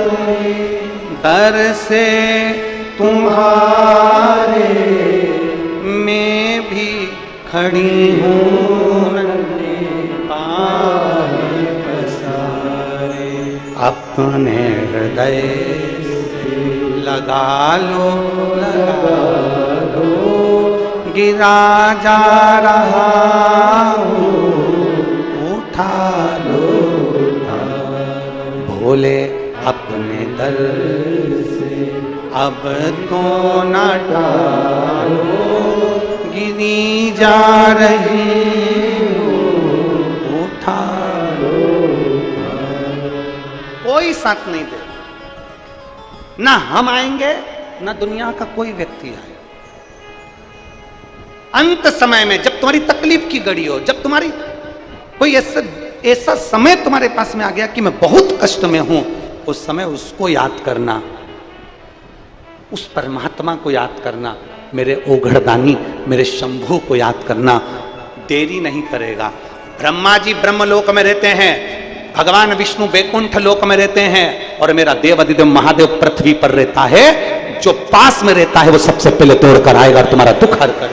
कोई दर से तुम्हारे, मैं भी खड़ी हूँ नन्हे पाँव पसारे, अपने हृदय लगा लो, गिरा जा रहा हूँ, उठा लो, भोले अपने दर से अब तो न टालो, गिरी जा रही हूँ, उठा लो। कोई साथ नहीं दे, ना हम आएंगे ना दुनिया का कोई व्यक्ति आए। अंत समय में जब तुम्हारी तकलीफ की घड़ी हो, जब तुम्हारी कोई ऐसा समय तुम्हारे पास में आ गया कि मैं बहुत कष्ट में हूं, उस समय उसको याद करना, उस परमात्मा को याद करना, मेरे ओघड़दानी, मेरे शंभू को याद करना। देरी नहीं करेगा। ब्रह्मा जी ब्रह्मलोक में रहते हैं, भगवान विष्णु बैकुंठ लोक में रहते हैं, और मेरा देव अधिदेव महादेव पृथ्वी पर रहता है। जो पास में रहता है वो सबसे पहले तोड़ कर आएगा और तुम्हारा दुख हर कर।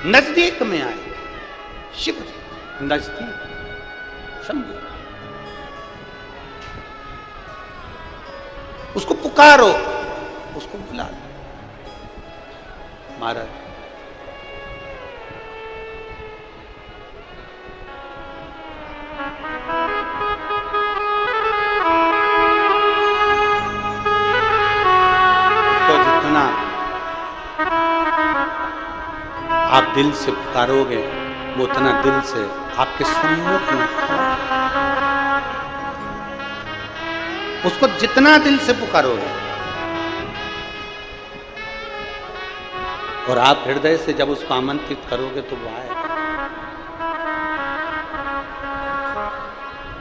नजदीक में आए शिव, नजदीक शंभू, उसको पुकारो, उसको बुला लो। महाराज तो जितना आप दिल से पुकारोगे वो उतना दिल से आपके सम्मुख में, उसको जितना दिल से पुकारोगे और आप हृदय से जब उसको आमंत्रित करोगे तो वो आएगा,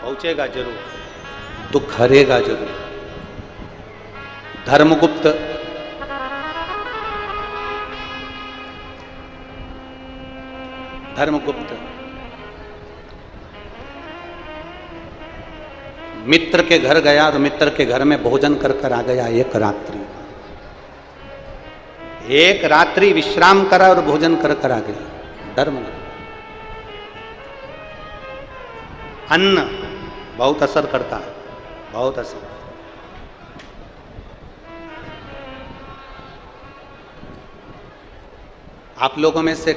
पहुंचेगा जरूर, दुख हरेगा जरूर। धर्मगुप्त मित्र के घर गया और मित्र के घर में भोजन कर कर आ गया। एक रात्रि विश्राम करा और भोजन कर कर आ गया। धर्म, अन्न बहुत असर करता है, बहुत असर। आप लोगों में से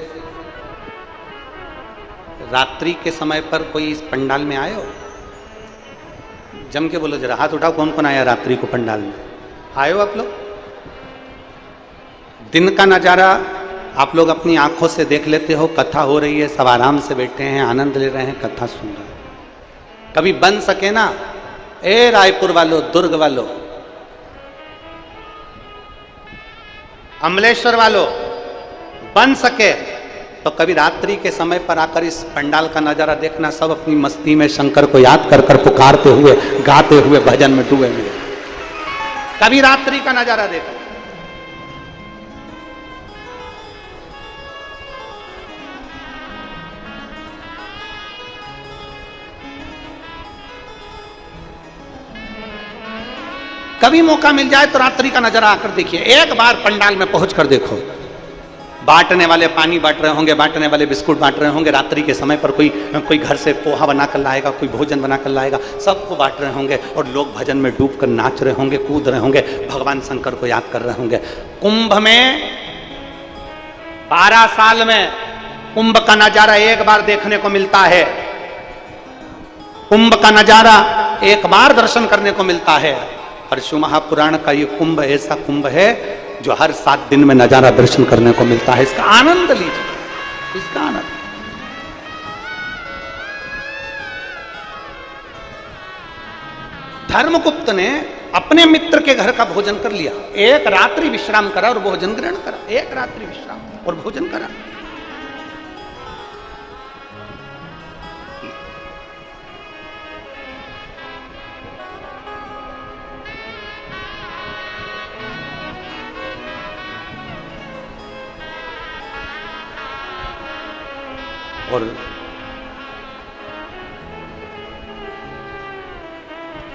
रात्रि के समय पर कोई इस पंडाल में आए हो? जम के बोलो जरा, हाथ उठाओ, कौन कौन आया रात्रि को पंडाल में? आए हो आप लोग? दिन का नज़ारा आप लोग अपनी आंखों से देख लेते हो, कथा हो रही है, सब आराम से बैठे हैं, आनंद ले रहे हैं, कथा सुन रहे हैं। कभी बन सके ना, ए रायपुर वालों, दुर्ग वालों, अमलेश्वर वालों, बन सके तो कभी रात्रि के समय पर आकर इस पंडाल का नजारा देखना। सब अपनी मस्ती में शंकर को याद कर कर पुकारते हुए, गाते हुए भजन में डूबे हुए, कभी रात्रि का नजारा देखना। कभी मौका मिल जाए तो रात्रि का नजारा आकर देखिए, एक बार पंडाल में पहुंच कर देखो, बांटने वाले पानी बांट रहे होंगे, बांटने वाले बिस्कुट बांट रहे होंगे, रात्रि के समय पर कोई घर से पोहा बना कर लाएगा, कोई भोजन बना कर लाएगा, सबको बांट रहे होंगे और लोग भजन में डूब कर नाच रहे होंगे, कूद रहे होंगे, भगवान शंकर को याद कर रहे होंगे। कुंभ में 12 साल में कुंभ का नजारा एक बार देखने को मिलता है, कुंभ का नजारा एक बार दर्शन करने को मिलता है। और शिव महापुराण का ये कुंभ ऐसा कुंभ है जो हर 7 दिन में नजारा दर्शन करने को मिलता है। इसका आनंद लीजिए, इसका आनंद। धर्मगुप्त ने अपने मित्र के घर का भोजन कर लिया, एक रात्रि विश्राम करा और भोजन ग्रहण करा, एक रात्रि विश्राम और भोजन करा। और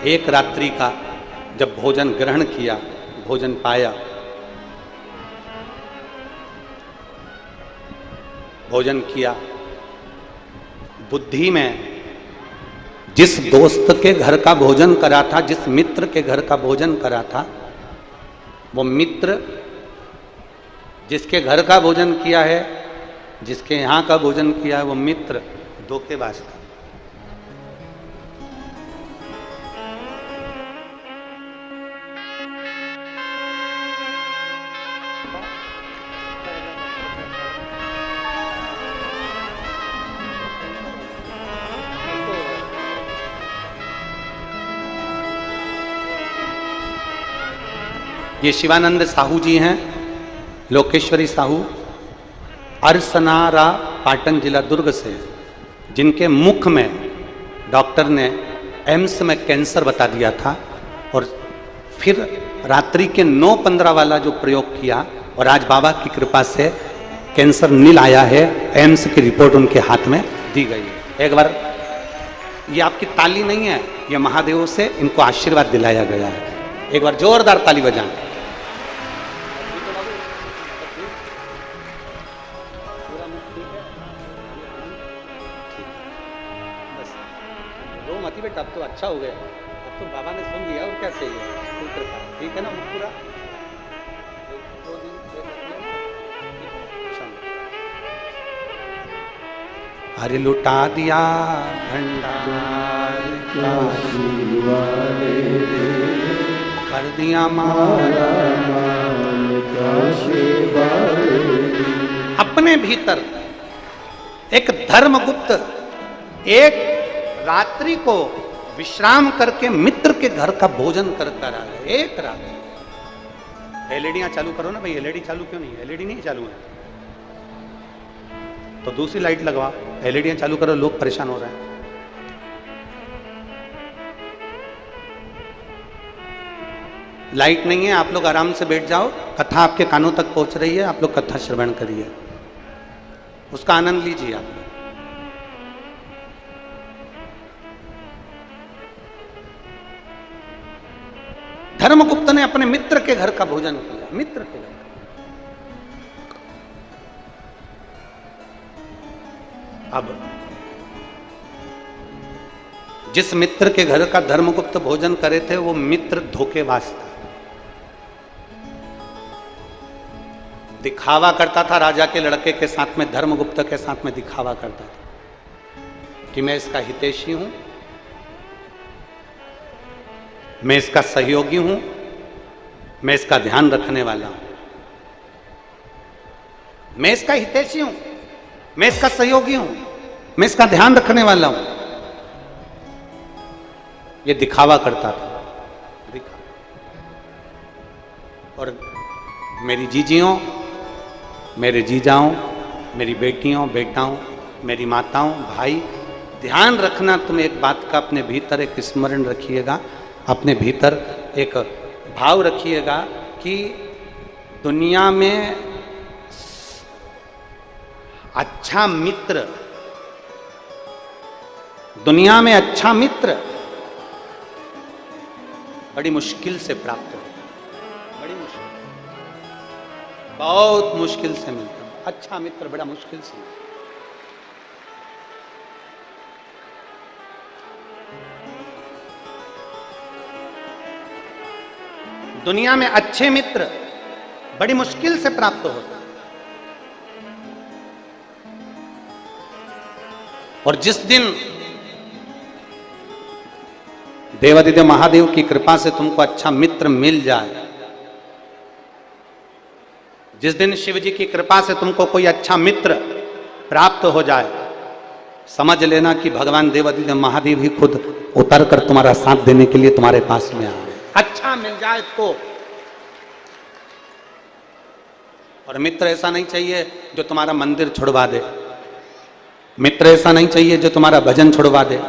एक रात्रि का जब भोजन ग्रहण किया, भोजन पाया, भोजन किया, बुद्धि में जिस दोस्त के घर का भोजन करा था, जिस मित्र के घर का भोजन करा था, वो मित्र जिसके घर का भोजन किया है, जिसके यहां का भोजन किया है, वो मित्र धोखेबाज था। ये शिवानंद साहू जी हैं, लोकेश्वरी साहू, अरसनारा, पाटन जिला दुर्ग से, जिनके मुख में डॉक्टर ने एम्स में कैंसर बता दिया था और फिर रात्रि के 9:15 वाला जो प्रयोग किया और आज बाबा की कृपा से कैंसर नील आया है, एम्स की रिपोर्ट उनके हाथ में दी गई है। एक बार, ये आपकी ताली नहीं है, ये महादेव से इनको आशीर्वाद दिलाया गया है। एक बार जोरदार ताली बजाएं। बेटा अब तो अच्छा हो गया, अब तो बाबा ने सुन लिया, और क्या चाहिए, ठीक है ना पूरा। हरि लुटा दिया भंडार कर दिया मारा अपने भीतर एक धर्मगुप्त एक रात्रि को विश्राम करके मित्र के घर का भोजन कर कर आ गए। एक रात एलईडियां चालू करो ना भाई, एलईडी चालू क्यों नहीं है? एलईडी नहीं चालू है तो दूसरी लाइट लगवा, एलईडियां चालू करो, लोग परेशान हो रहे हैं। लाइट नहीं है, आप लोग आराम से बैठ जाओ, कथा आपके कानों तक पहुंच रही है, आप लोग कथा श्रवण करिए, उसका आनंद लीजिए आप। धर्मगुप्त ने अपने मित्र के घर का भोजन किया, मित्र के घर। अब जिस मित्र के घर का धर्मगुप्त भोजन करे थे वो मित्र धोखेबाज था, दिखावा करता था राजा के लड़के के साथ में, धर्मगुप्त के साथ में दिखावा करता था कि मैं इसका हितैषी हूं, मैं इसका सहयोगी हूं, मैं इसका ध्यान रखने वाला हूं, मैं इसका हितैषी हूं, मैं इसका सहयोगी हूं, मैं इसका ध्यान रखने वाला हूं। ये दिखावा करता था, और मेरी जीजियों, मेरे जीजाओं, मेरी बेटियों, बेटाओं, मेरी माताओं, भाई, ध्यान रखना, तुम एक बात का अपने भीतर एक स्मरण रखिएगा, अपने भीतर एक भाव रखिएगा कि दुनिया में अच्छा मित्र, दुनिया में अच्छा मित्र बड़ी मुश्किल से प्राप्त होता है, बड़ी मुश्किल, बहुत मुश्किल से मिलता है। अच्छा मित्र बड़ा मुश्किल से। दुनिया में अच्छे मित्र बड़ी मुश्किल से प्राप्त होते हैं। और जिस दिन देवादिदेव महादेव की कृपा से तुमको अच्छा मित्र मिल जाए, जिस दिन शिव जी की कृपा से तुमको कोई अच्छा मित्र प्राप्त हो जाए, समझ लेना कि भगवान देवादिदेव महादेव ही खुद उतर कर तुम्हारा साथ देने के लिए तुम्हारे पास में आए। अच्छा मिल जाए तो। और मित्र ऐसा नहीं चाहिए जो तुम्हारा मंदिर छुड़वा दे, मित्र ऐसा नहीं चाहिए जो तुम्हारा भजन छुड़वा दे,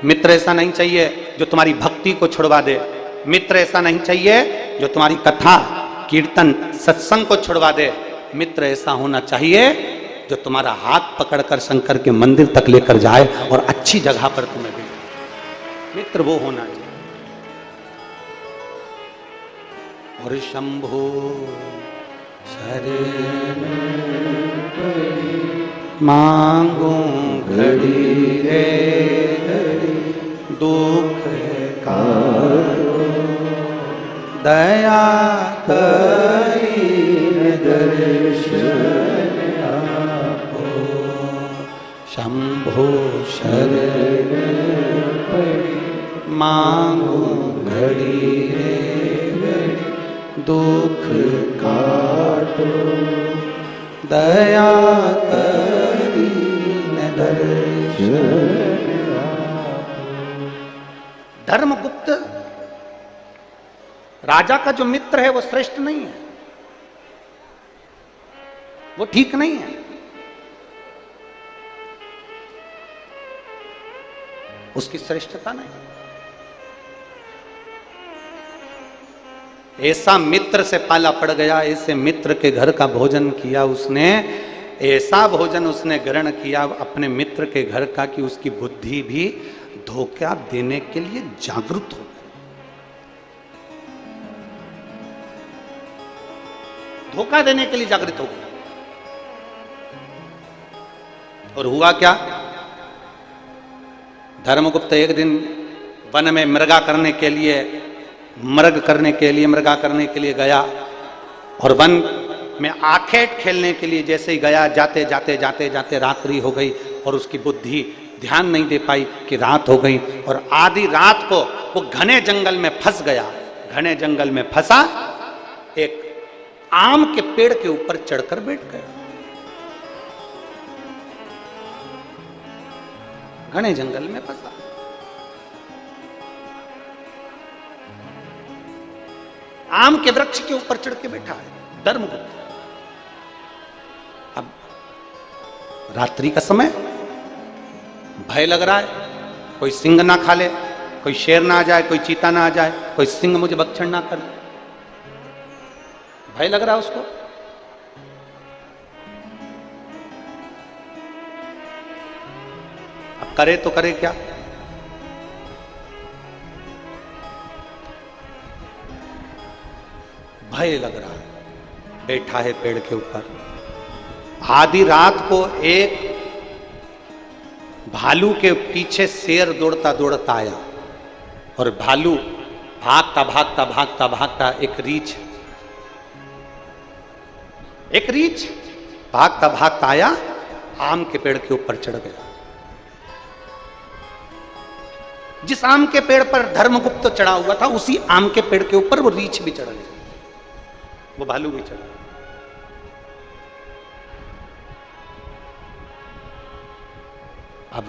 मित्र ऐसा नहीं चाहिए जो तुम्हारी भक्ति को छुड़वा दे, मित्र ऐसा नहीं चाहिए जो तुम्हारी कथा कीर्तन सत्संग को छुड़वा दे। मित्र ऐसा होना चाहिए जो तुम्हारा हाथ पकड़कर शंकर के मंदिर तक लेकर जाए और अच्छी जगह पर तुम्हें भी। मित्र वो होना चाहिए। और शंभो शरण मांगू घड़ी रे घड़ी दुख का दया करी दर्शन आपो। शंभो शरण मांगू घड़ी रे घड़ी दुख काटो दया करी दर्शन। धर्मगुप्त राजा का जो मित्र है वो श्रेष्ठ नहीं है, वो ठीक नहीं है। उसकी श्रेष्ठता नहीं। ऐसा मित्र से पाला पड़ गया, ऐसे मित्र के घर का भोजन किया उसने, ऐसा भोजन उसने ग्रहण किया अपने मित्र के घर का कि उसकी बुद्धि भी धोखा देने के लिए जागरूक हो। धोखा देने के लिए जागृत हो गया। और हुआ क्या? धर्मगुप्त एक दिन वन में मृगा करने के लिए गया और वन में आखेट खेलने के लिए जैसे ही गया, जाते जाते रात्रि हो गई और उसकी बुद्धि ध्यान नहीं दे पाई कि रात हो गई। और आधी रात को वो घने जंगल में फंस गया। घने जंगल में फंसा, एक आम के पेड़ के ऊपर चढ़कर बैठ गया। घने जंगल में फंसा। आम के वृक्ष के ऊपर चढ़ के बैठा है धर्मगुप्त। अब रात्रि का समय, भय लग रहा है, कोई सिंह ना खा ले, कोई शेर ना आ जाए, कोई चीता ना आ जाए, कोई सिंह मुझे भक्षण ना कर। भय लग रहा है उसको। अब करे तो करे क्या? भय लग रहा है, बैठा है पेड़ के ऊपर। आधी रात को एक भालू के पीछे शेर दौड़ता दौड़ता आया और भालू भागता एक रीछ भागता आया, आम के पेड़ के ऊपर चढ़ गया। जिस आम के पेड़ पर धर्मगुप्त चढ़ा हुआ था, उसी आम के पेड़ के ऊपर वो रीछ भी चढ़ गया, वो भालू भी चढ़ा। अब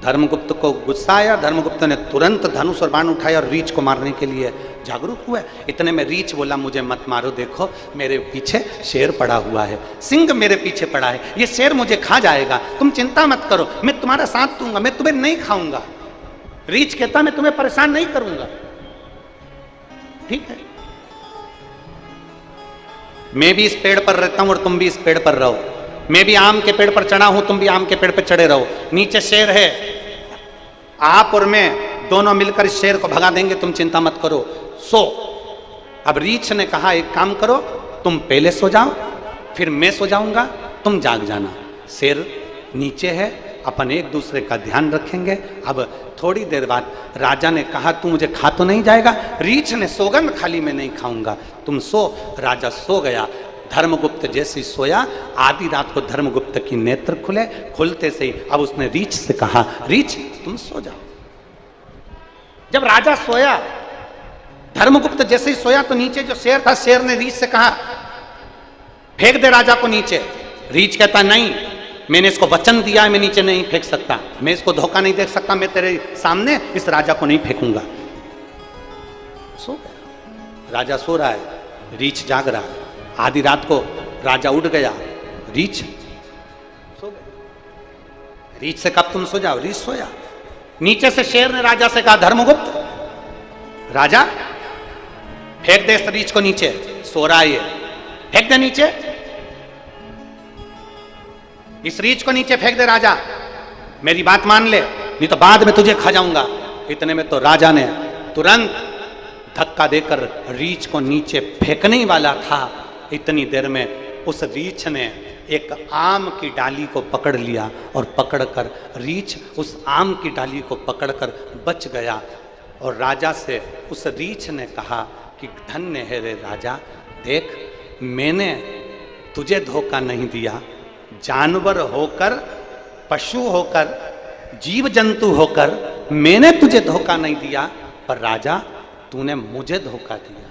धर्मगुप्त को गुस्सा आया। धर्मगुप्त ने तुरंत धनुष और बाण उठाया और रीछ को मारने के लिए जागरूक हुआ। इतने में रीछ बोला, मुझे मत मारो, देखो मेरे पीछे शेर पड़ा हुआ है, सिंह मेरे पीछे पड़ा है, ये शेर मुझे खा जाएगा, तुम चिंता मत करो, मैं तुम्हारा साथ दूंगा, मैं तुम्हें नहीं खाऊंगा। रीछ कहता, मैं तुम्हें परेशान नहीं करूंगा, ठीक है, मैं भी इस पेड़ पर रहता हूं और तुम भी इस पेड़ पर रहो, मैं भी आम के पेड़ पर चढ़ा हूं, तुम भी आम के पेड़ पर चढ़े रहो, नीचे शेर है, आप और मैं दोनों मिलकर इस शेर को भगा देंगे, तुम चिंता मत करो, सो। अब रीछ ने कहा, एक काम करो, तुम पहले सो जाओ, फिर मैं सो जाऊंगा, तुम जाग जाना। शेर नीचे है, अपन एक दूसरे का ध्यान रखेंगे। अब थोड़ी देर बाद राजा ने कहा तू मुझे खा तो नहीं जाएगा? रीछ ने सौगंध खाली मैं नहीं खाऊंगा, तुम सो। राजा सो गया। धर्मगुप्त जैसे सोया, आधी रात को धर्मगुप्त की नेत्र खुले। खुलते से ही अब उसने रीछ से कहा, रीछ तुम सो जाओ। जब राजा सोया, धर्मगुप्त जैसे ही सोया तो नीचे जो शेर था, शेर ने रीछ से कहा फेंक दे राजा को नीचे। रीछ कहता नहीं, मैंने इसको वचन दिया है, मैं नीचे नहीं फेंक सकता, मैं इसको धोखा नहीं दे सकता, मैं तेरे सामने इस राजा को नहीं फेंकूंगा। सो गया। राजा सो रहा है, रीछ जाग रहा है। आधी रात को राजा उठ गया, रीछ सो गया। रीछ से कब तुम सो जाओ? रीछ सोया। नीचे से शेर ने राजा से कहा, धर्मगुप्त राजा फेंक दे इस रीछ को नीचे, सो रहा है ये, फेंक दे नीचे, इस रीछ को नीचे फेंक दे राजा, मेरी बात मान ले, नहीं तो बाद में तुझे खा जाऊंगा। इतने में तो राजा ने तुरंत धक्का देकर रीछ को नीचे फेंकने ही वाला था। इतनी देर में उस रीछ ने एक आम की डाली को पकड़ लिया और पकड़कर रीछ उस आम की डाली को पकड़कर बच गया। और राजा से उस रीछ ने कहा कि धन्य है रे राजा, देख मैंने तुझे धोखा नहीं दिया, जानवर होकर, पशु होकर, जीव जंतु होकर मैंने तुझे धोखा नहीं दिया, पर राजा तूने मुझे धोखा दिया,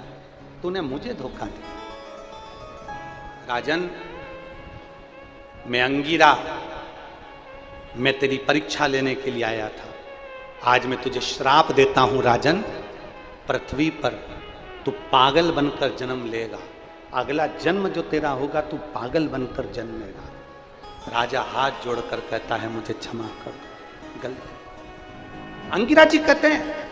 तूने मुझे धोखा दिया। राजन, मैं अंगिरा, मैं तेरी परीक्षा लेने के लिए आया था। आज मैं तुझे श्राप देता हूं राजन, पृथ्वी पर तू पागल बनकर जन्म लेगा। अगला जन्म जो तेरा होगा तू पागल बनकर जन्मेगा। राजा हाथ जोड़कर कहता है मुझे क्षमा कर दो, गलती। अंगिरा जी कहते हैं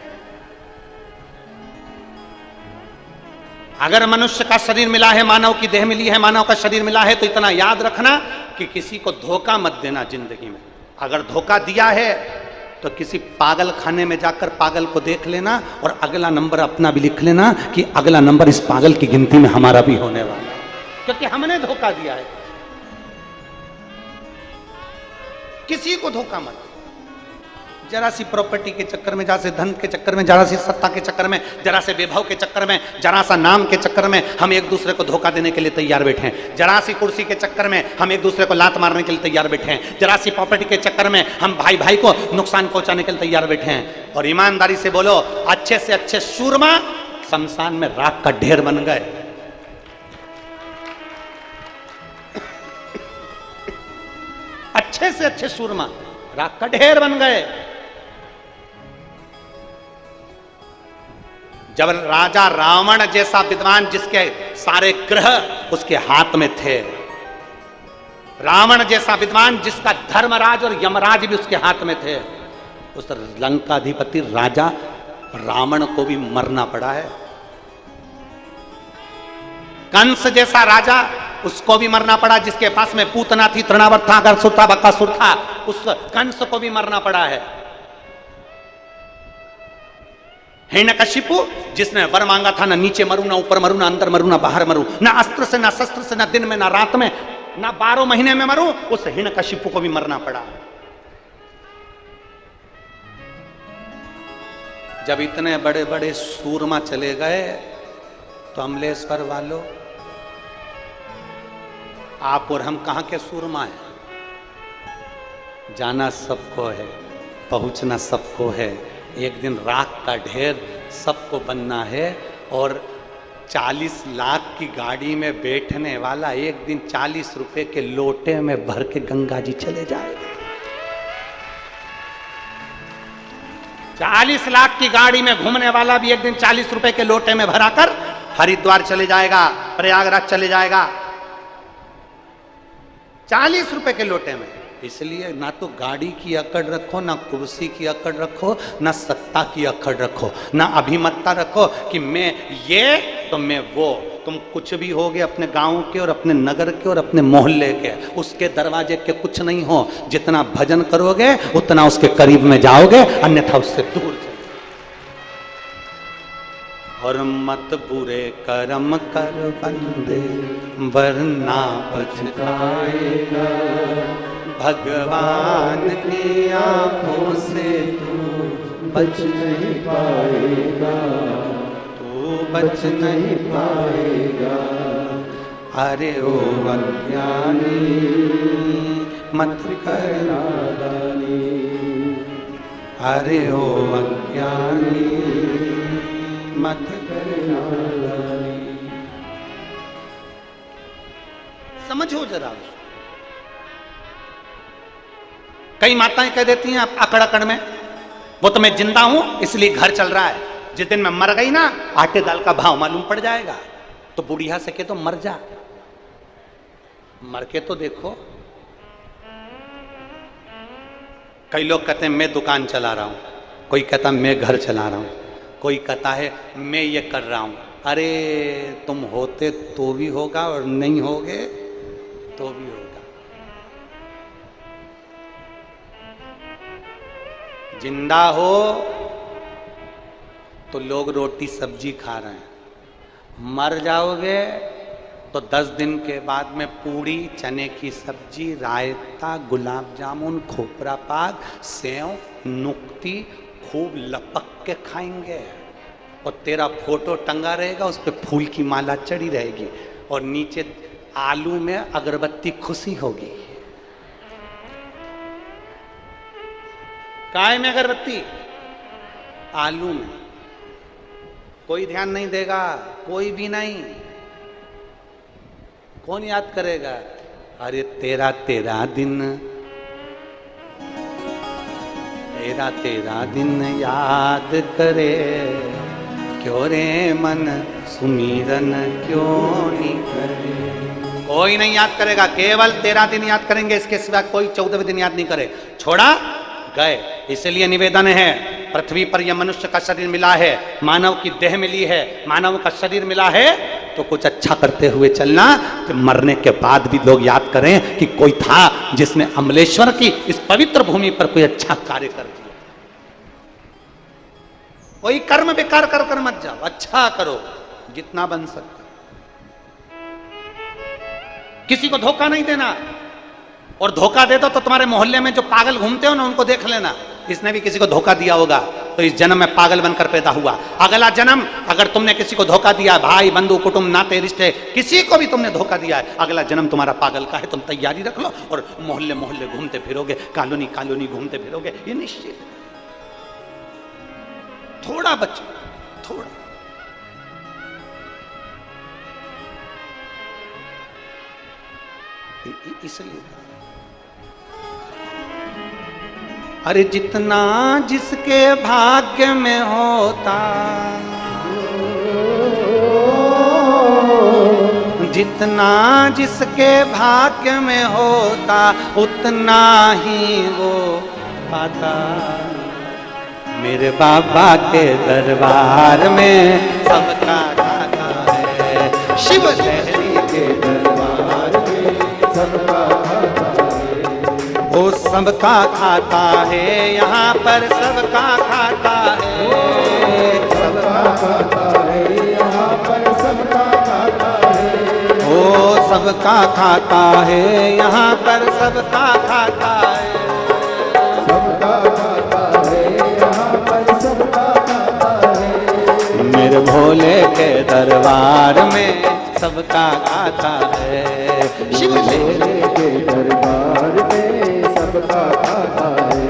अगर मनुष्य का शरीर मिला है, मानव की देह मिली है, मानव का शरीर मिला है, तो इतना याद रखना कि किसी को धोखा मत देना जिंदगी में। अगर धोखा दिया है तो किसी पागल खाने में जाकर पागल को देख लेना और अगला नंबर अपना भी लिख लेना कि अगला नंबर इस पागल की गिनती में हमारा भी होने वाला है, क्योंकि हमने धोखा दिया है। किसी को धोखा मत। जरा सी प्रॉपर्टी के चक्कर में, जरा से धन के चक्कर में, जरा सी सत्ता के चक्कर में, जरा से वैभव के चक्कर में, जरा सा नाम के चक्कर में हम एक दूसरे को धोखा देने के लिए तैयार बैठे हैं। जरा सी कुर्सी के चक्कर में हम एक दूसरे को लात मारने के लिए तैयार बैठे हैं। जरा सी प्रॉपर्टी के चक्कर में हम भाई भाई को नुकसान पहुंचाने के लिए तैयार बैठे हैं। और ईमानदारी से बोलो, अच्छे से अच्छे सूरमा शमशान में राख का ढेर बन गए। अच्छे से अच्छे सूरमा राख का ढेर बन गए। जब राजा रावण जैसा विद्वान, जिसके सारे ग्रह उसके हाथ में थे, रावण जैसा विद्वान जिसका धर्मराज और यमराज भी उसके हाथ में थे, उस लंकाधिपति राजा रावण को भी मरना पड़ा है। कंस जैसा राजा, उसको भी मरना पड़ा, जिसके पास में पूतना थी, तृणावर्त था, अगरसुर था, बकासुर था, उस कंस को भी मरना पड़ा है। हिरण्यकशिपु, जिसने वर मांगा था, ना नीचे मरू, ना ऊपर मरू, ना अंदर मरू, ना बाहर मरू, ना अस्त्र से, ना शस्त्र से, ना दिन में, ना रात में, ना 12 महीने में मरू, उस हिरण्यकशिपु को भी मरना पड़ा। जब इतने बड़े बड़े सूरमा चले गए तो अमलेश्वर वालों, आप और हम कहां के सूरमा हैं? जाना सबको है, पहुंचना सबको है, एक दिन राख का ढेर सबको बनना है। और 40 लाख की गाड़ी में बैठने वाला एक दिन 40 रुपए के लोटे में भर के गंगा जी चले जाएगा। 40 लाख की गाड़ी में घूमने वाला भी एक दिन 40 रुपए के लोटे में भराकर हरिद्वार चले जाएगा, प्रयागराज चले जाएगा, 40 रुपए के लोटे में। इसलिए ना तो गाड़ी की अकड़ रखो, ना कुर्सी की अकड़ रखो, ना सत्ता की अकड़ रखो, ना अभिमतता रखो कि मैं ये तो मैं वो। तुम कुछ भी होगे अपने गांव के और अपने नगर के और अपने मोहल्ले के, उसके दरवाजे के कुछ नहीं हो। जितना भजन करोगे उतना उसके करीब में जाओगे, अन्यथा उससे दूर जाओगे। और मत बुरे कर्म कर बंदे वरना पछताएगा। भगवान की आंखों से तू बच नहीं पाएगा, तू बच नहीं पाएगा। अरे ओ अज्ञानी मत कर नादानी, अरे ओ अज्ञानी मत कर नादानी। समझो जरा। कई माताएं कह देती हैं अकड़ अकड़ में, वो तो मैं जिंदा हूं इसलिए घर चल रहा है, जिस दिन मैं मर गई ना आटे दाल का भाव मालूम पड़ जाएगा। तो बुढ़िया से के तो मर जा, मर के तो देखो। कई लोग कहते हैं मैं दुकान चला रहा हूं, कोई कहता मैं घर चला रहा हूं, कोई कहता है मैं ये कर रहा हूं। अरे तुम होते तो भी होगा और नहीं होगे तो भी होगा। जिंदा हो तो लोग रोटी सब्जी खा रहे हैं, मर जाओगे तो 10 दिन के बाद में पूड़ी, चने की सब्जी, रायता, गुलाब जामुन, खोपरा पाक, सेव, नुक्ती खूब लपक के खाएंगे। और तेरा फोटो टंगा रहेगा, उस पर फूल की माला चढ़ी रहेगी और नीचे आलू में अगरबत्ती खुशी होगी। काय में अगरबत्ती? आलू में। कोई ध्यान नहीं देगा, कोई भी नहीं। कौन याद करेगा? अरे तेरा तेरा दिन, तेरा तेरा दिन याद करे, क्यों रे मन सुमीरन क्यों नहीं करे। कोई नहीं याद करेगा, केवल तेरा दिन याद करेंगे, इसके सिवा कोई 14वें दिन याद नहीं करे। छोड़ा गए। इसलिए निवेदन है, पृथ्वी पर यह मनुष्य का शरीर मिला है, मानव की देह मिली है, मानव का शरीर मिला है, तो कुछ अच्छा करते हुए चलना कि मरने के बाद भी लोग याद करें कि कोई था जिसने अमलेश्वर की इस पवित्र भूमि पर कोई अच्छा कार्य कर दिया। कोई कर्म बेकार कर कर मत जाओ, अच्छा करो जितना बन सकता। किसी को धोखा नहीं देना, और धोखा दे दो तो तुम्हारे मोहल्ले में जो पागल घूमते हो ना उनको देख लेना, इसने भी किसी को धोखा दिया होगा तो इस जन्म में पागल बनकर पैदा हुआ। अगला जन्म अगर तुमने किसी को धोखा दिया, भाई बंधु कुटुंब नाते रिश्ते किसी को भी तुमने धोखा दिया है, अगला जन्म तुम्हारा पागल का है। तुम तैयारी रख लो और मोहल्ले मोहल्ले घूमते फिरोगे, कॉलोनी कॉलोनी घूमते फिरोगे, ये निश्चित। थोड़ा बच्चों, थोड़ा। इसलिए अरे जितना जिसके भाग्य में होता, जितना जिसके भाग्य में होता उतना ही वो पाता। मेरे बाबा के दरबार में सबका खाता है, शिव शहरी के दरबार में सबका खाता है। वो सबका खाता है, यहाँ पर सबका खाता है, सबका खाता है, यहाँ पर सबका खाता है। वो सबका खाता है, यहाँ पर सबका खाता है, सबका खाता है, यहाँ पर सबका खाता है। मेरे भोले के दरबार में सबका खाता है, शिव भोले के दरबार में सबका खाता है।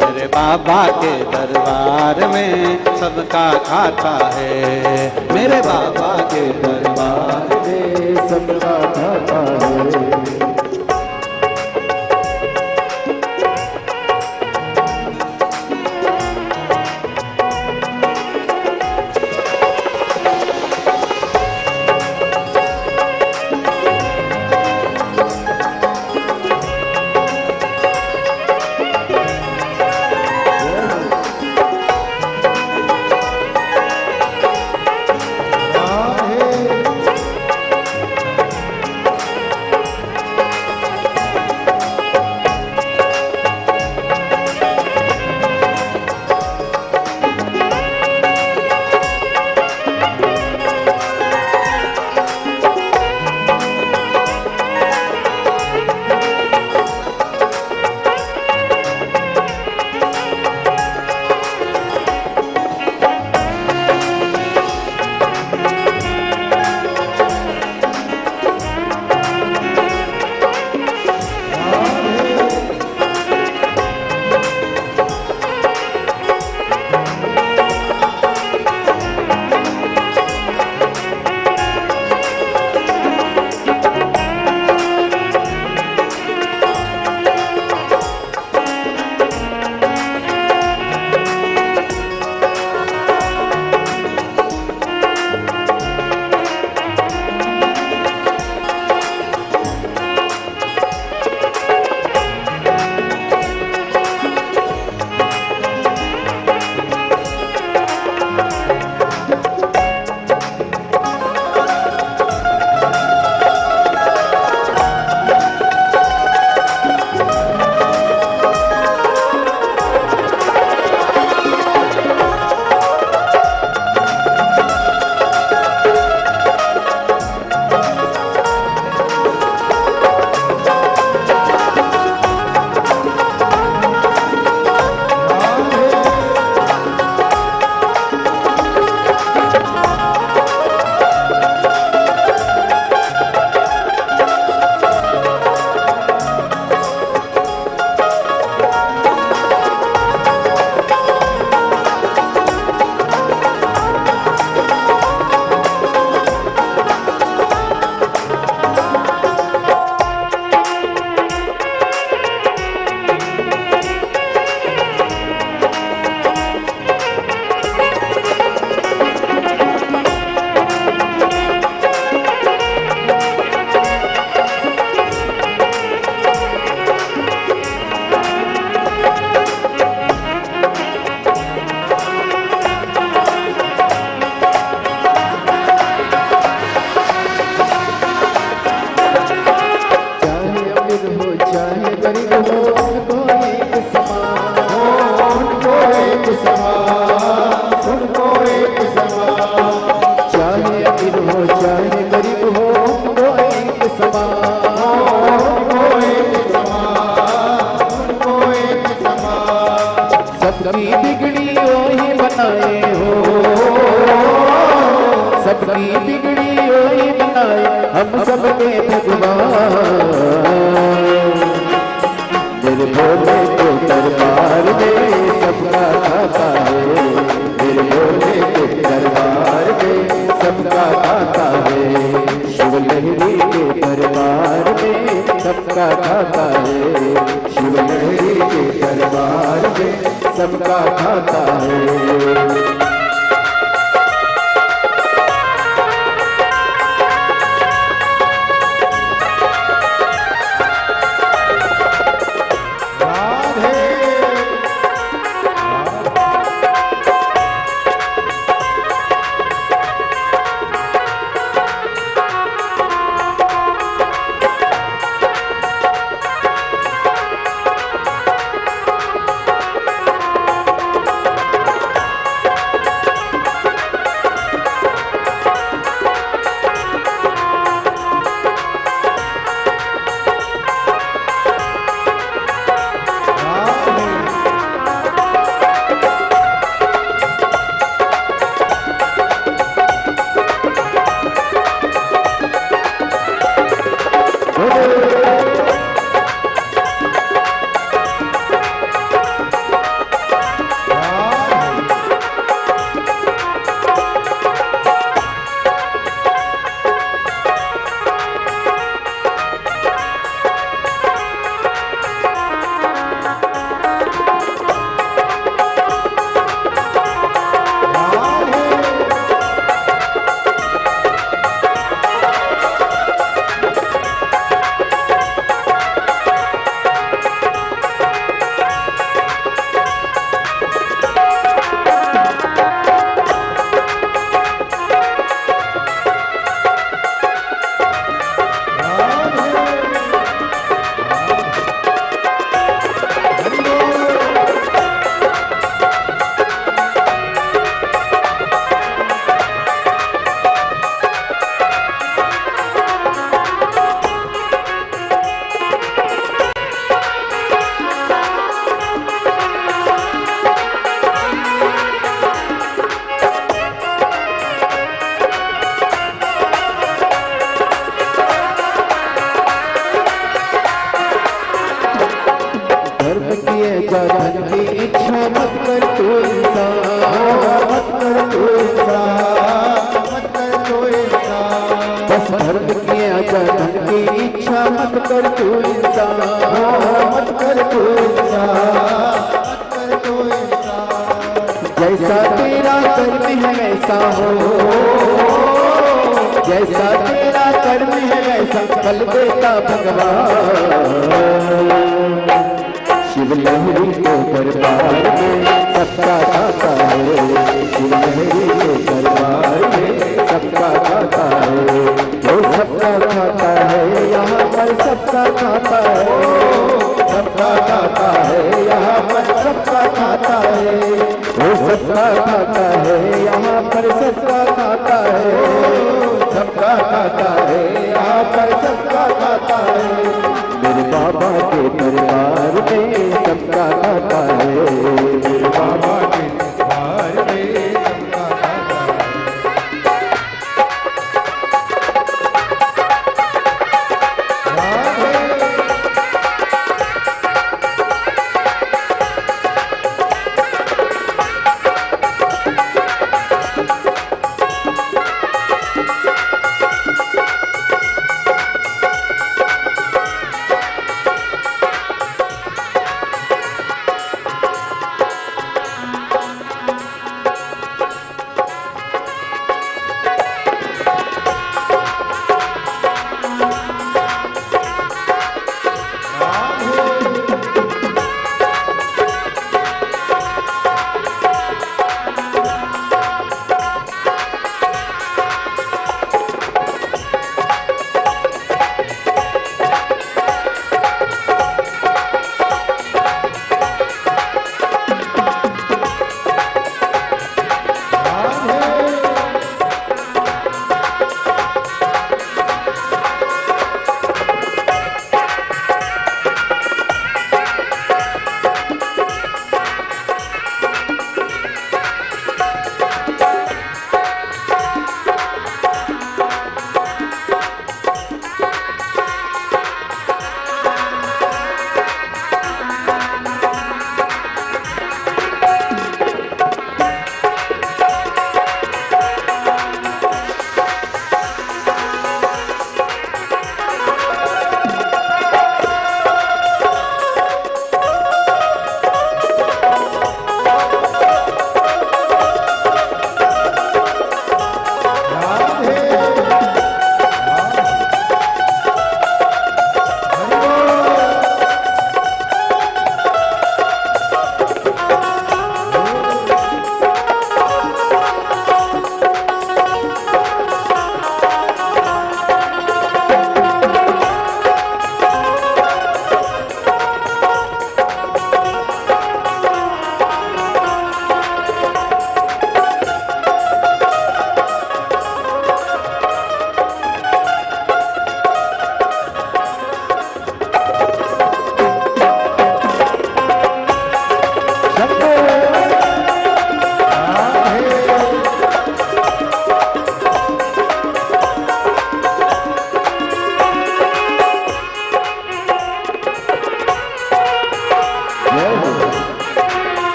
मेरे बाबा के दरबार में सबका खाता है, मेरे बाबा के दरबार में सबका खाता है। बनाए हो, सबकी बिगड़ी हुई बनाए हम सबके भगवान। मेरे भोले के दरबार में सबका खाता है, मेरे भोले के दरबार में सबका खाता है। शिव लहरी के दरबार में सबका खाता है, शिव लहरी के दरबार में सबका खाता है। जैसा तेरा कर्म है वैसा हो, जैसा तेरा कर्म है वैसा फल देता भगवान। शिव लहरी के दरबार में सबका खाता है, शिव लहरी के दरबार में सबका खाता है। वो सबका खाता है यहाँ पर सबका खाता है, सबका खाता है यहाँ पर सबका खाता है। वो सबका खाता है यहाँ पर सबका खाता है, सबका खाता है यहाँ पर सबका खाता है। मेरे बाबा के दरबार में सबका खाता है, मेरे बाबा के दरबार में सबका खाता है।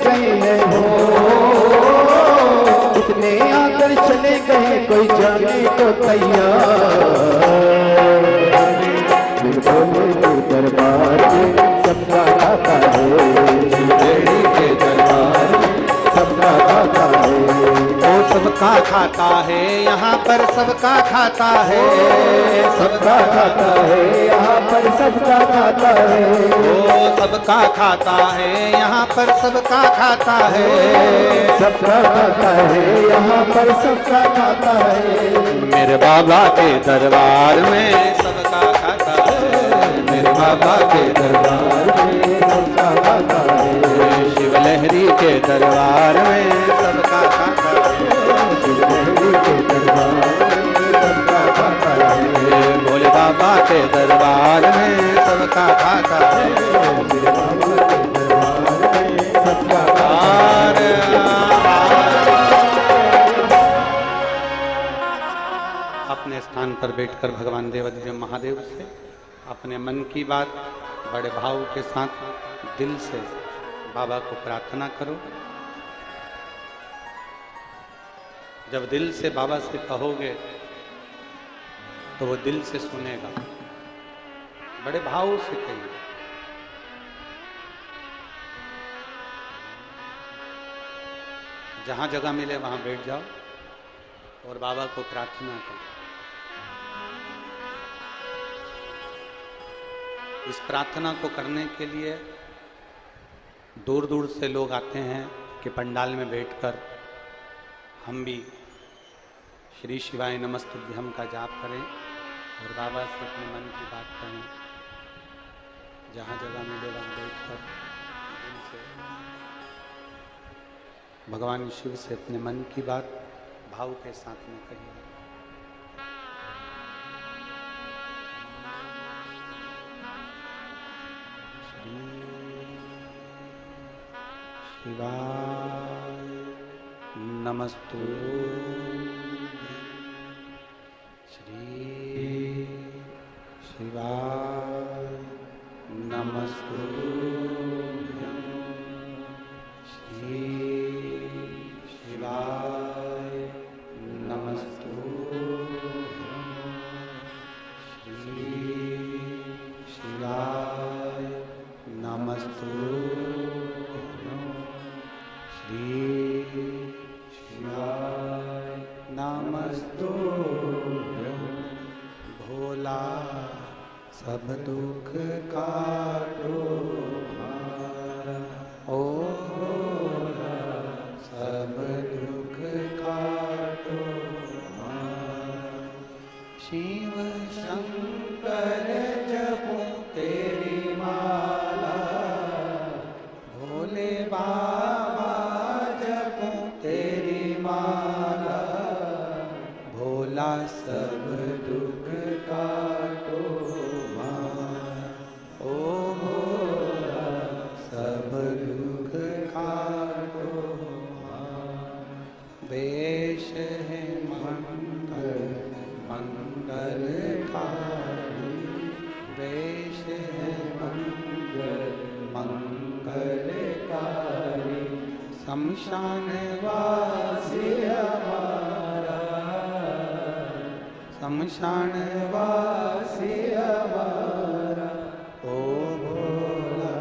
गए हैं हो, कितने आकर चले गए कोई जाने को तैयार। मेरे भोले के दरबार में सबका खाता है, शिवहरी के दरबार में सबका खाता है। वो सबका खाता है यहाँ पर सबका खाता है, सबका खाता है यहाँ पर सबका खाता है। वो सबका खाता है यहाँ पर सबका खाता है, सबका खाता है यहाँ पर सबका खाता है। मेरे बाबा के दरबार में सबका खाता है, मेरे बाबा के दरबार में सबका खाता है। शिवलहरी के दरबार में सबका खाता है, शिवहरी के दरबार में सबका खाता है। भोले बाबा के दरबार में सबका खाता है, सबका अपने स्थान पर बैठकर भगवान देवाधिदेव महादेव से अपने मन की बात बड़े भाव के साथ दिल से बाबा को प्रार्थना करो। जब दिल से बाबा से कहोगे तो वो दिल से सुनेगा। बड़े भाव से कहिए। जहां जगह मिले वहां बैठ जाओ और बाबा को प्रार्थना करो। इस प्रार्थना को करने के लिए दूर दूर से लोग आते हैं कि पंडाल में बैठकर हम भी श्री शिवाय नमस्तुभ्यम का जाप करें और बाबा से अपने मन की बात करें। जहाँ जगह मिले वहाँ बैठकर उनसे भगवान शिव से अपने मन की बात भाव के साथ में कहिए। श्री शिवाय नमस्तुभ्यं, श्री शिवाय नमस्तुभ्यं, श्री शिवाय नमस्तुभ्यं, श्री शिवाय नमस्तुभ्यं, श्री शिवाय नमस्तुभ्यं। भोला सब दुख काटो हमारा, ओ भोला सब दुख काटो हमारा। शिव शंकर जपो तेरी माला, भोले बाबा जपो तेरी माला। भोला सब दुख काटो हमारा, ओ भोला सब दुख काटो हमारा। वेश है मंगल मंगलकारी, वेश है मंगलकारी। शमशान वासी हमारा, शमशान वासी हमारा। ओ भोला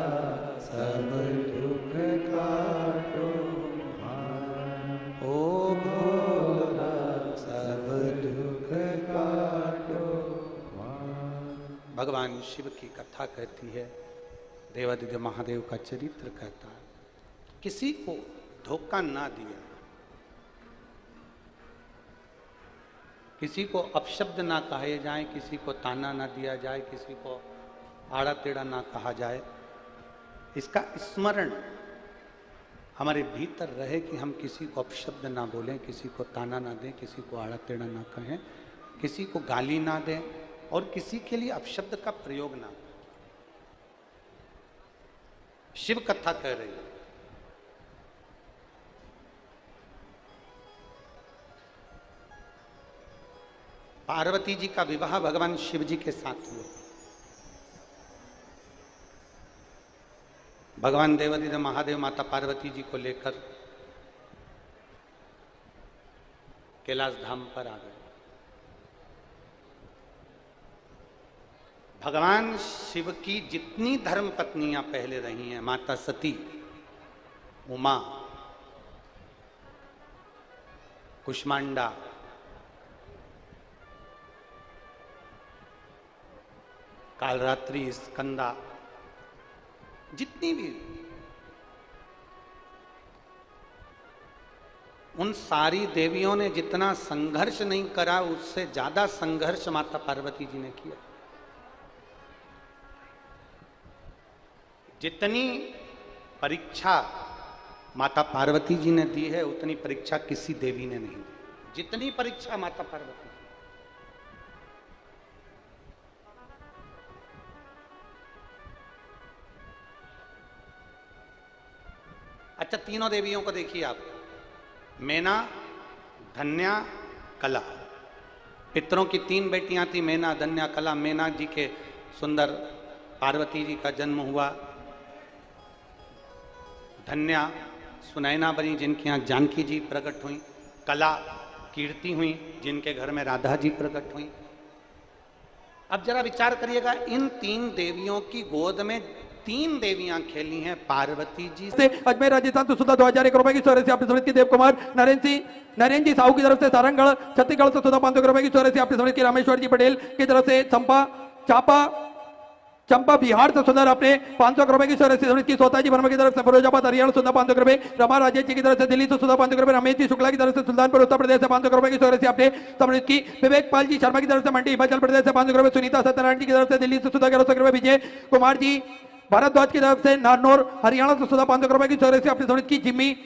सब दुख काटो हमारा, ओ भोला सब दुख काटो हमारा। भगवान शिव की कथा कहती है, देवाधिदेव महादेव का चरित्र कहता है, किसी को धोखा ना दिया, किसी को अपशब्द ना कहे जाए, किसी को ताना ना दिया जाए, किसी को आड़ा टेढ़ा ना कहा जाए। इसका स्मरण हमारे भीतर रहे कि हम किसी को अपशब्द ना बोलें, किसी को ताना ना दें, किसी को आड़ा टेढ़ा ना कहें, किसी को गाली ना दें और किसी के लिए अपशब्द का प्रयोग ना करें। शिव कथा कह रही है। पार्वती जी का विवाह भगवान शिव जी के साथ हुआ। भगवान देवादिदेव महादेव माता पार्वती जी को लेकर कैलाश धाम पर आ गए। भगवान शिव की जितनी धर्म पत्नियां पहले रही हैं, माता सती, उमा, कुष्मांडा, कालरात्रि, स्कंदा, जितनी भी, उन सारी देवियों ने जितना संघर्ष नहीं करा उससे ज्यादा संघर्ष माता पार्वती जी ने किया। जितनी परीक्षा माता पार्वती जी ने दी है उतनी परीक्षा किसी देवी ने नहीं दी, जितनी परीक्षा माता पार्वती। अच्छा, तीनों देवियों को देखिए आप, मैना, धन्या, कला। पितरों की तीन बेटियां थी, मैना, धन्या, कला। मैना जी के सुंदर पार्वती जी का जन्म हुआ। धन्या सुनैना बनी, जिनके यहाँ जानकी जी प्रकट हुई। कला कीर्ति हुई, जिनके घर में राधा जी प्रकट हुई। अब जरा विचार करिएगा, इन तीन देवियों की गोद में तीन देवियां खेली हैं पार्वती जी से। अजमेर राजस्थान तो सुधा 2001 रुपए की चौरे से आपने समझ की देव कुमार नरेंद्र जी साहू की तरफ से सारंगढ़ छत्तीसगढ़ से सुधा 500 रुपए की चौरे से आपने समझ की रामेश्वर जी पटेल की तरफ से चंपा बिहार से सुंदर अपने 500 रुपए की चौरे से की सोता जी वर्मा की तरफ से फिरोजाबाद हरियाणा सुधा 500 रुपए। रमा राजेश जी की तरफ से दिल्ली से सुधा 500 रुपए। रमेश जी शुक्ला की तरफ से सुल्तानपुर उत्तर प्रदेश से 500 रुपए की चौरे से आपने समृद्ध की। विवेक पाल जी शर्मा की तरफ से मंडी हिमाचल प्रदेश से 500 रुपए। सुनीता सत्यनारायण जी की तरफ से दिल्ली से सुधा 1100 रुपए। विजय कुमार जी भारद्वाज की तरफ से नारनौर हरियाणा से सुधा 500 रुपए की चौरे से अपनी समृद्ध की। जिम्मी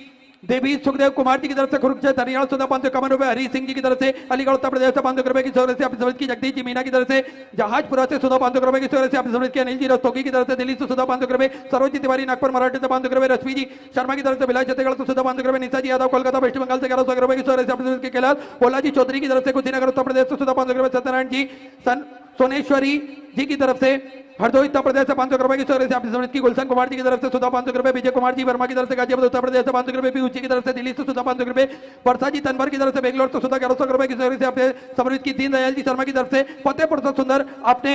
देवी सुखदेव कुमार जी की तरफ से कुरुक्षेत्र हरियाणा सुधा 551 रुपए। हरी सिंह जी की तरफ से अलीगढ़ उत्तर प्रदेश से 500 रुपए की चौरे से अपनी समृद्ध की। जगदीश जी मीना की तरफ से जहाजपुरा से सुधा 500 रुपए की चौरे से अपनी समृद्ध की। अनिल जी रस्तोगी की तरफ से दिल्ली से सुधा 500 रुपए। सरोज जी तिवारी नागपुर मराठी से 500 रुपए। रश्मि जी शर्मा की तरफ से भिलाई छत्तीसगढ़ से सुधा 500 रुपए। निशा जी यादव कोलकाता वेस्ट बंगाल से 1100 रुपए की चौरे से अपनी समृद्ध के। कैलाश भोला जी चौधरी की तरफ से कुशीनगर उत्तर प्रदेश से सुधा 500 रुपए। सत्यनारायण जी सोनेश्वरी जी की तरफ से हरदोई उत्तर प्रदेश से 500 रुपए की चौरे से अपनी समृद्ध की। गुलशन कुमार जी की तरफ से सुधा 500 रुपए। विजय कुमार जी वर्मा की तरफ से गाजियाबाद उत्तर प्रदेश से 500 रुपए। पीयूष जी की तरफ से दिल्ली से सुधा 500 रुपए। वर्षा जी तनवर की तरफ से बेंगलोर से सुधा 1100 रुपए की चौरे से अपने समृद्ध की। दीनदयाल जी शर्मा की तरफ से फतेहपुर से सुंदर अपने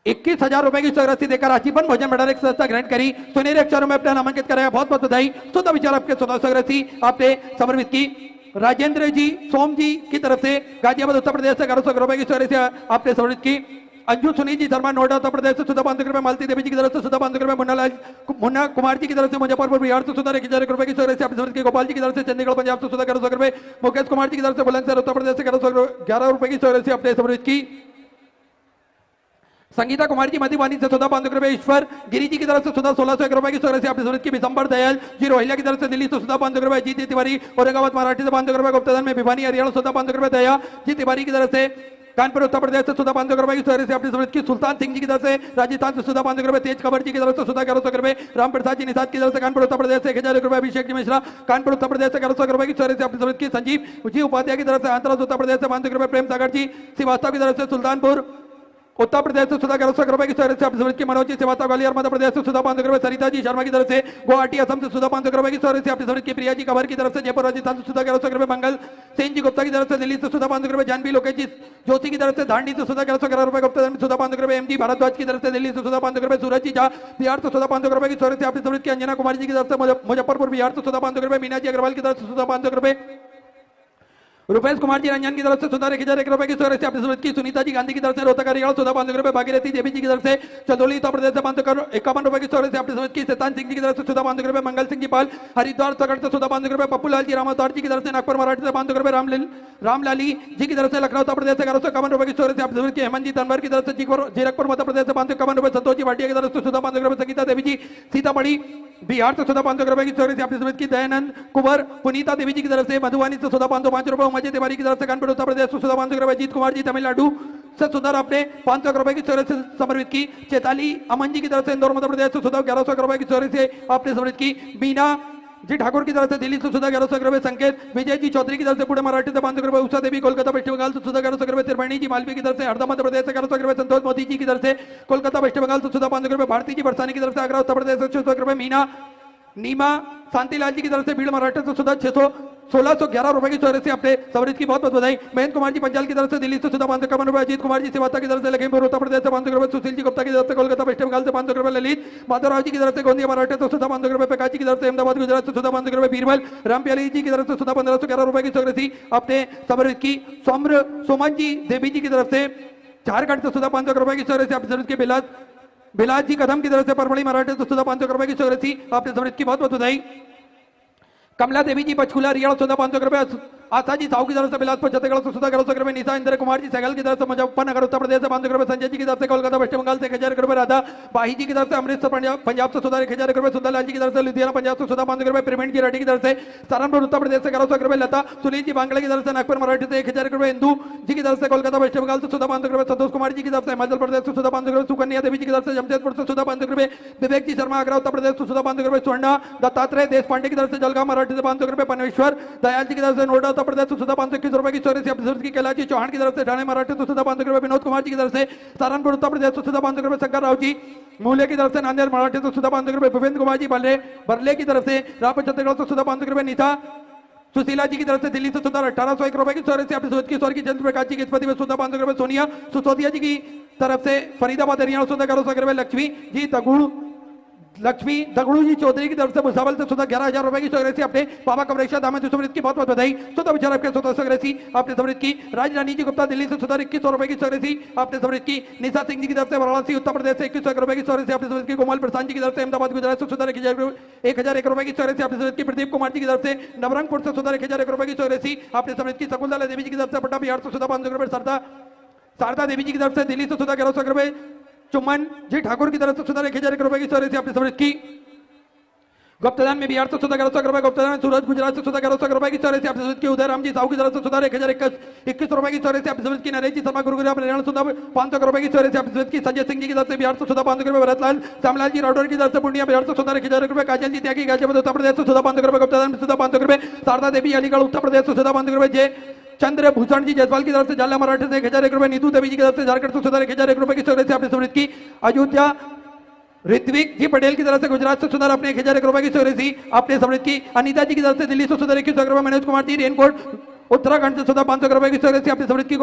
21,000 रुपए की राशि देकर आजीवन भोजन भंडार एक संस्था ग्रहण करी। सुनहरे अक्षरों में अपना नामांकित कराया। बहुत बहुत बधाई। सुधा विचार आपके सुधा राशि आपने समर्पित की। राजेंद्र जी सोम जी की तरफ से गाजियाबाद उत्तर प्रदेश से 1100 रुपए की चौरे से आपने समर्पित की। अंजू सुनी जी शर्मा नोएडा उत्तर प्रदेश से सुधा 500 रुपए। मालती देवी जी की तरफ से सुधा 500 रुपए। मुन्ना कुमार जी की तरफ से मुजफ्फरपुर बिहार से सुधा 1000 रुपए की चौरे से आपने समर्पित की। गोपाल जी की तरफ से चंडीगढ़ पंजाब से सुधा 1100 रुपए। मुकेश कुमार जी की तरफ से बुलंदशहर उत्तर प्रदेश से 11 रुपए की चौरे से आपने समर्पित की। संगीता कुमार जी मधुबनी से सुधा 500 रुपए। ईश्वर गिरी जी की तरफ से सुधा 1601 रुपए की चौरे से आपने समर्पित की। विशंबर दयाल जी रोहिला की तरफ से दिल्ली से सुधा 500 रुपए। जीत तिवारी औरंगाबाद मराठी से 500 रुपए। गुप्तधन में भिवानी हरियाणा सुधा 500 रुपए। दया जी तिवारी की तरफ से कानपुर उत्तर प्रदेश से सुधा 500 रुपए की चौरे से अपनी समृद्ध की। सुल्तान सिंह जी की तरफ से राजस्थान से सुधा 500 रुपए। तेज खबर जी की तरफ से सुधा 1100 रुपए। राम प्रसाद जी निषाद की तरफ से कानपुर उत्तर प्रदेश से 1000 रुपए। अभिषेक जी मिश्रा कानपुर उत्तर प्रदेश से 1100 रुपए की चौरे से अपनी समृद्ध की। संजीव जी उपाध्याय की तरफ से आंध्र उत्तर प्रदेश से 500 रुपए। प्रेम सागर जी श्रीवास्तव की तरफ से सुल्तानपुर उत्तर प्रदेश से सुधा 1100 रुपए की चौरे से अपनी समृद्ध की। मनोज जी श्रीवास्तव ग्वालियर मध्य प्रदेश से सुधा 500 रुपए। सरिता जी शर्मा की तरफ से गुवाहाटी असम से सुधा 500 रुपए की चौरे से अपनी समृद्ध की। प्रिया जी खबर की तरफ से जयपुर राजस्थान से सुधा 1100 रुपए। मंगल सेन जी गुप्ता की तरफ से दिल्ली से सुधा 500 रुपए। जानवी लोकेश जी जोशी की तरफ से धांडी से सुधा 1100 रुपए। गुप्ता सुधा 500 रुपए। एम जी भारद्वाज की तरफ से दिल्ली से सुधा 500 रुपए। सूरज जी झा बिहार से सुधा 500 रुपए की चौरे से अपनी समृद्ध की। अंजना कुमार जी की तरफ से मुजफ्फरपुर बिहार से सुधा 500 रुपए। मीना जी अग्रवाल की तरफ से सुधा 500 रुपए। रुपेश कुमार जी रंजन की तरफ से सुधा 1001 रुपए की चौरे से अपनी समृद्ध की। सुनीता जी गांधी की तरफ से रोहतक हरियाणा सुधा 500 रुपए। भागीरथी देवी जी की तरफ से चंदौली उत्तर प्रदेश से 551 रुपए की चौरे से अपनी समृद्ध की। शैतान सिंह जी की तरफ से सुधा 500 रुपए। मंगल सिंह जी पाल हरिद्वार उत्तराखंड से सुधा 500 रुपए। पप्पू लाल जी रामावतार जी की तरफ से नागपुर मराठी से 500 रुपए। रामलाली जी की तरफ से लखनऊ उत्तर प्रदेश से 1151 रुपए की चौरे से अपनी समृद्ध की। हेमंत जी तनवर की तरफ से जीरकपुर मध्य प्रदेश से 551 रुपए। संतोष जी भाटिया की तरफ से सुधा 500 रुपए। संगीता देवी जी सीतामढ़ी बिहार से सुधा 500 रुपए की चौरे से अपनी समृद्ध की। दयानंद कुंवर पुनीता देवी जी की तरफ से मधुबनी से सुधा 505 रुपए। उमा जी तिवारी की तरफ से कानपुर उत्तर प्रदेश से सुधा 500 रुपए। जीत कुमार जी तमिलनाडु से सुधा अपने 500 रुपए की चौरे से समर्पित की। चेताली अमन जी की तरफ से इंदौर मध्य प्रदेश से सुधा 1100 रुपए की चौरे से आपने समर्पित की। बीना जी ठाकुर की तरफ से दिल्ली से सुधा 1100 रुपए। संकेत विजय जी चौधरी की तरफ से पुणे मराठी से 500 रुपए। उषा देवी कोलकाता पश्चिम बंगाल से सुधा 1100 रुपए। त्रिवेणी जी मालवी की तरफ से हरदा मध्य प्रदेश से 1100 रुपए। संतोष मोदी जी की तरफ से कोलकाता पश्चिम बंगाल से सुधा 500 रुपए। भारती जी बरसानी की तरफ से आगरा उत्तर प्रदेश से 600 रुपए। मीना नीमा शांतिलाल जी की तरफ से भीड़ मराठा से सुधा 1611 रुपए की चौरे से अपने समृद्ध की बहुत बहुत बधाई। महेंद्र कुमार जी पंचाल की तरफ से दिल्ली से सुधा 551 रुपए। अजीत कुमार जी सेवाता की तरफ से लखीमपुर उत्तर प्रदेश से 500 रुपए। सुशील जी गुप्ता की तरफ से कोलकाता पश्चिम बंगाल से 500 रुपए। ललित माधवराव जी की तरफ से गोंदिया मराठा से सुधा 500 रुपए। प्रकाश जी की तरफ से अहमदाबाद गुजरात से सुधा 500 रुपए। बीरबल रामप्याली जी की तरफ से सुधा 1511 रुपए की चौरे से अपने समृद्ध की। सौम्र सोमन जी देवी जी की तरफ से झारखंड से सुधा 500 रुपए की चौरे से अपने समृद्ध के बिलास जी कदम की तरफ से परमड़ी मराठा से सुधा 500 रुपए की चौरे से अपने समृद्ध की बहुत बहुत बधाई। कमला देवी जी पचकुला रियाड़ सुधा 500 रुपए। आशा जी साहू की तरफ से बिलासपुर छत्तीसगढ़ से सुधा 1100 रुपए। निशा इंद्र कुमार जी सहगल की तरफ से मुजफ्फरनगर उत्तर प्रदेश से 500 रुपए। संजय जी की तरफ से कोलकाता पश्चिम बंगाल से 1000 रुपए। राधा बाही जी की तरफ से अमृतसर पंजाब से सुधा 1000 रुपए। सुंदरलाल जी की तरफ से लुधियाना पंजाब से सुधा 500 रुपए। प्रेमेंट जी रेड्डी की तरफ से सहारनपुर उत्तर प्रदेश से 1100 रुपए। लता सुनील जी बांगला की तरफ से नागपुर मराठी से 1000 रुपए। इंदू जी की तरफ से कोलकाता पश्चिम बंगाल से सुधा 500 रुपए। संतोष कुमार जी की तरफ से हिमाचल प्रदेश से सुधा 500 रुपए। सुकन्या देवी जी की तरफ से जमशेदपुर से सुधा 500 रुपए। विवेक जी शर्मा आगरा उत्तर प्रदेश से सुधा 500 रुपए। स्वर्णा दत्तात्रेय देश पांडे की तरफ से जलगांव मराठी से 500 रुपए। परमेश्वर दयाल जी की तरफ से नोएडा उत्तर प्रदेश से सुधा 521 रुपए की चौरे से की। कैलाश जी चौहान की तरफ से ठाणे मराठी से सुधा 500 रुपए। विनोद कुमार जी की तरफ से सहारनपुर उत्तर प्रदेश से सुधा 500 रुपए। शंकर राव जी मूल्य की तरफ से नांदेड़ मराठी से सुधा 500 रुपए। भूपेंद्र कुमार जी बरले की तरफ से रायपुर छत्तीसगढ़ से सुधा 500 रुपए। नीता सुशीला जी की तरफ से दिल्ली से सुधा 1801 रुपए की चौरे से अपने सूरज की स्वर्गीय चंद्र प्रकाश जी की स्मृति में सुधा 500 रुपए। सोनिया सुसोदिया जी की तरफ से फरीदाबाद हरियाणा सुधा 1100 रुपए। लक्ष्मी दगड़ू जी चौधरी की तरफ से भुसावल से सुधा 11,000 रुपए की चौरे से अपने बाबा कमरेशा दामद समृद्ध की बहुत बहुत बधाई। सुधा विचार आपके सुधा सग्रेसी अपने समृद्ध की। राजरानी जी गुप्ता दिल्ली से सुधा 2100 रुपए की चौरे से अपने समृद्ध की। निशा सिंह जी की तरफ से वाराणसी उत्तर प्रदेश से 2100 रुपए की चौरे से अपने समृद्ध की। कोमल प्रशांत जी की तरफ से अहमदाबाद गुजरात से सुधा 1001 रुपए की चौरे से अपने समृद्ध की। प्रदीप कुमार जी की तरफ से नवरंगपुर से सुधा 1001 रुपए की चौरे से अपने समृद्ध की। शकुंतला देवी जी की तरफ से पट्टा बिहार से सुधा 500 रुपए। शारदा देवी जी की तरफ से दिल्ली से सुधा 1100 रुपए। चुम्बन जी ठाकुर की तरफ से सुधा 1001 रुपए की चौरे से अपने समृद्ध की। गुप्तदान में बिहार से सुधा 1100 रुपए। गुप्तदान में सूरज गुजरात से सुधा 1100 रुपए की चौरे से अपने समृद्ध की। उदय राम जी साहू की तरफ से सुधा 1021 रुपए की चौरे से अपने समृद्ध की। नरेश जी शर्मा गुरुग्राम हरियाणा सुधा 500 रुपए की चौरे से अपने समृद्ध की। संजय सिंह जी की तरफ से बिहार से सुधा 500 रुपए। भरतलाल श्यामलाल जी राठौर की तरफ से पूर्णिया बिहार से सुधा 1000 रुपए। काजल जी त्यागी गाजियाबाद उत्तर प्रदेश से सुधा 500 रुपए। गुप्तदान में सुधा 500 रुपए। शारदा देवी अलीगढ़ उत्तर प्रदेश से सुधा 500 रुपए। जय चंद्र भूषण जी जयसवाल की तरफ से झाला मराठी से 1001 रुपए। नीतू देवी जी की तरफ से झारखंड से सुधा 1001 रुपए की चौरे से अपने समृद्ध की। अयोध्या ऋत्विक जी पटेल की तरफ से गुजरात से सुधार अपने 1001 रुपए की चौरे से अपने समृद्ध की। अनीता जी की तरफ से दिल्ली से सुधार 2100 रुपए। मनोज कुमार जी रेनकोट उत्तराखंड से सुधा 500 रुपए की चौरे से अपने समृद्ध की।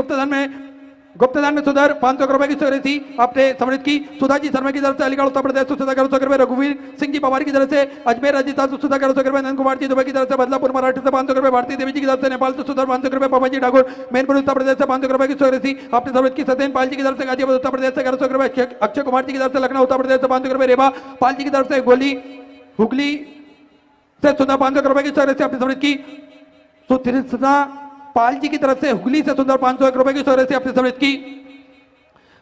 गुप्तदान में सुधार 500 रुपए की चौरे से अपने समृद्ध की। सुधा जी शर्मा की तरफ से अलीगढ़ उत्तर प्रदेश से सुधा 1100 रुपए। रघुवीर सिंह जी पवार की तरफ से अजमेर राजस्थान से सुधा 1100 रुपए। नंद कुमार जी दुबई की तरफ से बदलापुर मराठी से 500 रुपए। भारती देवी जी की तरफ से नेपाल से सुधा 500 रुपए। पवन जी ठाकुर मैनपुर उत्तर प्रदेश से 500 रुपए की चौरे से अपने समृद्ध की। सत्यन पाल जी की तरफ से गाजियाबाद उत्तर प्रदेश से 1100 रुपए। अक्षय कुमार जी की तरफ से लखनऊ उत्तर प्रदेश से 500 रुपए। रेबा पाल जी की तरफ से गोली हुगली से सुधा 500 रुपए की चौरे से अपने समृद्ध की। सुतृष्णा पाल जी की तरफ से हुगली से सुधा 501 रुपए की चौरे से अपने समृद्ध की।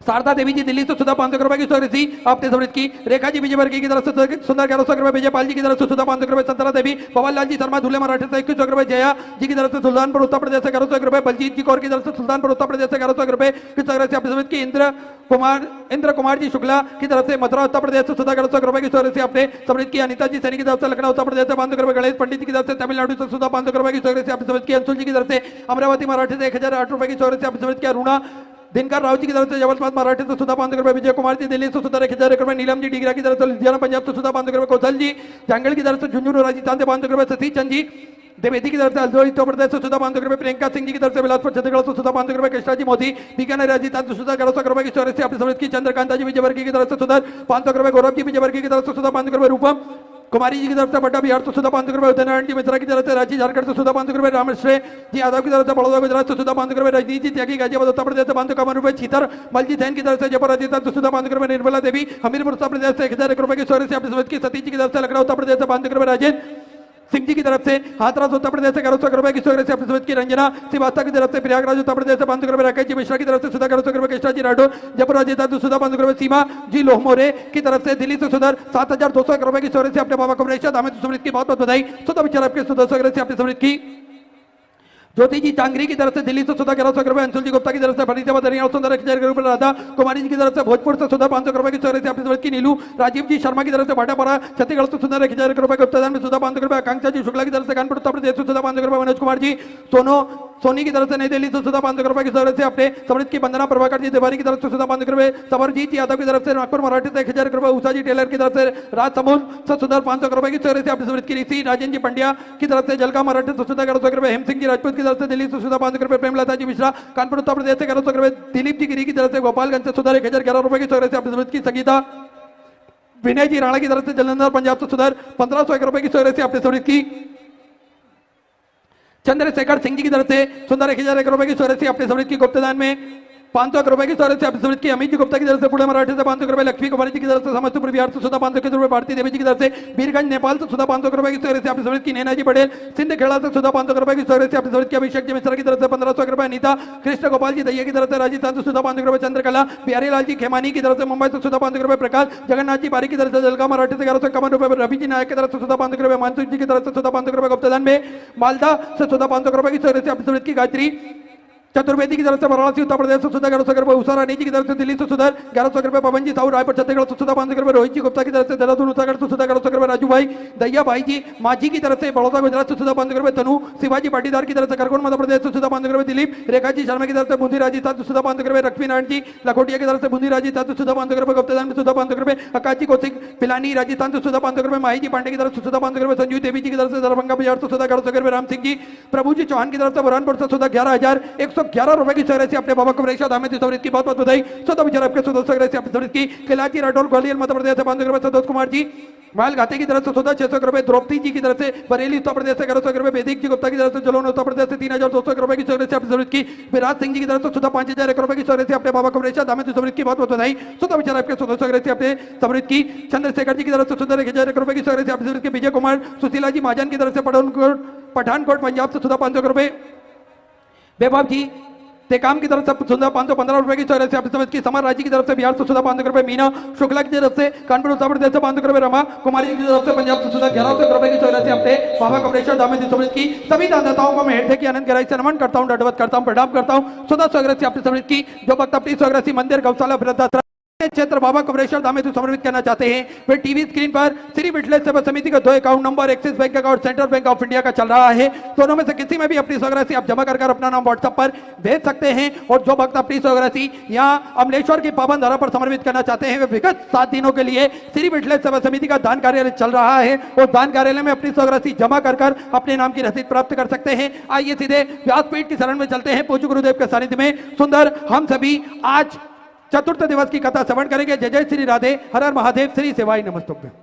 शारदा देवी जी दिल्ली से सुधा 500 रुपए की चौरे से अपने समृद्ध की। रेखा जी विजयवर्गीय की तरफ से सुधा 1100 रुपए। विजयपाल जी की तरफ से सुधा 500 रुपए। संतरा देवी पवन लाल जी शर्मा धुले मराठी से 2100 रुपए। जया जी की तरफ से सुल्तानपुर उत्तर प्रदेश से 1100 रुपए। बलजीत जी कौर की तरफ से सुल्तानपुर उत्तर प्रदेश से 1100 रुपए की चौरे से अपने समृद्ध की। इंद्र कुमार जी शुक्ला की तरफ से मथुरा उत्तर प्रदेश से सुधा 1100 रुपए की चौरे से अपने समृद्ध की। अनिता जी सैनी की तरफ से लखनऊ उत्तर प्रदेश से 500 रुपए। गणेश पंडित की तरफ से तमिलनाडु से सुधा 500 रुपए की चौरे से अपने समृद्ध की। अंशुल जी की तरफ से अमरावती मराठी से 1008 रुपए की चौरे से अपने समृद्ध की। अरुणा दिनकर राव जी की तरफ से जबलपुर मराठी से सुधा 500 रुपए। विजय कुमार जी दिल्ली से सुधा 1001 रुपए। नीलम जी डिगरा की तरफ से लुधियाना पंजाब से सुधा 500 रुपए। कौशल जी जंगल की तरफ से झुंझुनू राजस्थान से 500 रुपए। सतीश चंद जी देवेदी की तरफ से हल्द्वानी उत्तर प्रदेश से सुधा 500 रुपए। प्रियंका सिंह जी की तरफ से बिलासपुर छत्तीसगढ़ से सुधा 500 रुपए। कृष्णा जी मोदी बीकानेर राजस्थान से सुधा 1100 रुपए की चौरे से अपने समृद्ध की। चंद्रकांता जी विजयवर्गीय की तरफ से सुधा 500 रुपए। गौरव जी विजयवर्गीय की तरफ से सुधा 500 रुपए। रूपम कुमारी जी की तरफ से बड्डा बिहार से सुधा 500 रुपए। उदयनारायण जी मिश्रा की तरफ से रांची झारखंड से सुधा 500 रुपए। रामश्रेय जी यादव की तरफ से बड़ौदा गुजरात से सुधा 500 रुपए। रजनीत जी त्यागी गाजियाबाद उत्तर प्रदेश से 551 रुपए। छीतर मलजी जैन की तरफ से जयपुर राजस्थान से सुधा 500 रुपए। निर्मला देवी हमीरपुर उत्तर प्रदेश से 1001 रुपए की चौरे से अपने समृद्ध की। सतीश जी की तरफ से लखनऊ उत्तर प्रदेश से 500 रुपए। राजेंद्र सिंह जी की तरफ से हाथरस उत्तर प्रदेश से 1100 रुपए की चौरे से अपने समृद्ध की। रंजना श्रीवास्तव की तरफ से प्रयागराज उत्तर प्रदेश से 500 रुपए। राकेश जी मिश्रा की तरफ से सुधा 1100 रुपए। कृष्णा जी राठौर जयपुर राजस्थान से सुधा 500 रुपए। सीमा जी लोहमोरे की तरफ से दिल्ली से सुधा 7201 रुपए की चौरे से अपने बाबा कमरेशा दामद समृद्ध की बहुत बहुत बधाई। सुधा विचार आपके सुधा से अपने समृद्ध की। ज्योति जी चांगरी की तरफ से दिल्ली से सुधा 1100 रुपए, अंशुल जी गुप्ता की तरफ से फरीदाबाद हरियाणा सुंदर 1000 रुपए, राधा कुमारी जी की तरफ से भोजपुर से सुधा 500 रुपए की चौरे से अपनी की नीलू, राजीव जी शर्मा की तरफ से भाटापारा छत्तीसगढ़ से सुंदर 1000 रुपए के उपदान में सुधा 500 रुपए, आकांक्षा जी शुक्ला की तरफ से कानपुर उत्तर प्रदेश से सुधा 500 रुपए, मनोज कुमार जी सोनी की तरफ से नई दिल्ली से सुधा 500 रुपए की चौरे से अपने समृद्ध की वंदना प्रभाकर जी तिवारी की तरफ से सुधा 500 रुपए, सबरजीत यादव की तरफ से नागपुर मराठी से 1000 रुपए, उषा जी टेलर की तरफ से राज समूल से सुधा 500 रुपए की चौरे से अपनी समृद्ध की ऋषि, राजेंद्र जी पंड्या की तरफ से जलका मराठी से सुधा 1100 रुपए, हेम सिंह जी राजपूत की तरफ से दिल्ली से सुधा 500 रुपए, प्रेमलता जी मिश्रा कानपुर उत्तर प्रदेश से 1100 रुपए, दिलीप जी गिरी की तरफ से गोपालगंज से सुधा 1011 रुपए की चौरे से अपनी समृद्ध की संगीता, विनय जी राणा की तरफ से जलंधर पंजाब से सुधर 1501 रुपए की चौरे से अपनी समृद्ध की, चंद्रशेखर सिंह जी की तरफ से सुंदर 1001 रुपए की चौरे से अपने समृद्ध की गुप्तदान में 500 रुपए की चौरे से अपनी समृद्ध की, अमित जी गुप्ता की तरफ से पुणे मराठी से 500 रुपए, लक्ष्मी कुमारी जी की तरफ से समस्तीपुर बिहार से सुधा 500 रुपए, भारती देवी जी की तरफ से बीरगंज नेपाल से सुधा 500 रुपए की चौरे से अपनी समृद्ध की, नैना जी पटेल सिंध खेड़ा से सुधा 500 रुपए की चौरे से अपनी समृद्ध की, अभिषेक जी मिश्रा की तरफ से 1500 रुपए, अनीता कृष्ण गोपाल जी दैया की तरफ से राजस्थान से सुधा 500 रुपए, चंद्रकला बिहारी लाल जी खेमानी की तरफ से मुंबई से सुधा 500 रुपए, प्रकाश जगन्नाथ जी बारी की तरफ से जलगा मराठी से 1151 रुपए, रवि जी नायक की तरफ से सुधा 500 रुपए, मानसून जी की तरफ से सुधा 500 रुपए, गुप्तदान में मालदा से सुधा 500 रुपए की चौरे से अपनी समृद्ध की, गायत्री चतुर्वेदी की तरफ से वाराणसी उत्तर प्रदेश से सुधा 1100 रुपए, उषा रानी जी की तरफ से दिल्ली से सुधा 1100 रुपए, पवन जी साहू रायपुर छत्तीसगढ़ से सुधा 500 रुपए, रोहित जी गुप्ता की तरफ से देहरादून उत्तराखंड से सुधा 1100 रुपए, राजू भाई दैया भाई जी माझी की तरफ से बड़ौदा गुजरात से सुधा 500 रुपए, तनु शिवाजी पाटीदार की तरफ से खरगोन मध्य प्रदेश से सुधा 500 रुपए, दिलीप रेखा जी शर्मा की तरफ से बूंदी राजस्थान से सुधा 500 रुपए, लक्ष्मी नारायण जी लखोटिया की तरफ से बूंदी राजस्थान से सुधा 500 रुपए, गुप्तदान में सुधा 500 रुपए, आकाश जी कौशिक पिलानी राजस्थान से सुधा 500 रुपए, माही जी पांडे की तरफ से सुधा 500 रुपए, संजू देवी जी की तरफ से दरभंगा बिहार से सुधा 1100 रुपए, राम सिंह जी प्रभु जी चौहान की तरफ से बुरहानपुर से सुधा 11111 रुपए की चौरे से अपने बाबा को दामेद की बहुत बहुत बधाई। स्वतः विचार आपके सदस्य से अपनी की, कैलाची राठौर ग्वालियर मध्य प्रदेश से 500 रुपए, संतोष कुमार जी माल घाटे की तरफ से सुधा 600 रुपए, द्रौपदी जी की तरफ से बरेली उत्तर प्रदेश से 1100 रुपए, वैदिक जी गुप्ता की तरफ से जलोन उत्तर प्रदेश से 3200 रुपए की चौरे से अपनी जरूरत की, विराज सिंह जी की तरफ से सुधा 5001 रुपए की चौरे से अपने बाबा को दामेद की बहुत बहुत बधाई। स्वतः विचार आपके सदस्य से अपने समृद्ध की, चंद्रशेखर जी की तरफ से सुधा 1000 रुपए की चौरे से अपनी जरूरत की, विजय कुमार सुशीला जी महाजन की तरफ से पठानकोट पंजाब से सुधा 500 रुपए, वैभव जी तेकाम की तरफ से सुधा 515 रुपए की चौरे से अपनी समझ की, समर राज्य की तरफ से बिहार से सुधा 500 रुपए, मीना शुक्ला की तरफ से कानपुर उत्तर प्रदेश से 500 रुपए, रमा कुमारी की तरफ से पंजाब से सुधा 1100 रुपए की चौरे से अपने बाबा कमलेश्वर दामेद समझ की, सभी दानदाताओं को मैं हृदय की आनंद गहराई से नमन करता हूँ, दंडवत करता हूँ, प्रणाम करता हूँ। स्वतः स्वग्रह से अपनी समझ की, जो भक्त अपनी स्वग्रह मंदिर गौशाला वृद्धाश्रम क्षेत्र बाबा कमलेश्वर दामेद समर्पित करना चाहते हैं, वे टीवी स्क्रीन पर श्री विठलेश्वर सेवा समिति का 2 account number axis bank account central bank of India का चल रहा है, दोनों में से किसी में भी अपनी स्वग्रासी आप जमा कर अपना नाम व्हाट्सएप पर भेज सकते हैं। और जो भक्त अपनी स्वग्रासी यहाँ अमलेश्वर की पावन धारा पर समर्पित करना चाहते हैं, वे विगत 7 दिनों के लिए श्री विठलेश्वर सेवा समिति का दान कार्यालय चल रहा है और दान कार्यालय में अपनी स्वग्रासी जमा कर अपने नाम की रसीद प्राप्त कर सकते हैं। आइए सीधे व्यासपीठ की शरण में चलते हैं, पूज्य गुरुदेव के सानिध्य में सुंदर हम सभी आज चतुर्थ दिवस की कथा श्रवण करेंगे। जय जय श्री राधे, हर हर महादेव, श्री सेवाई नमस्तुभ्यं।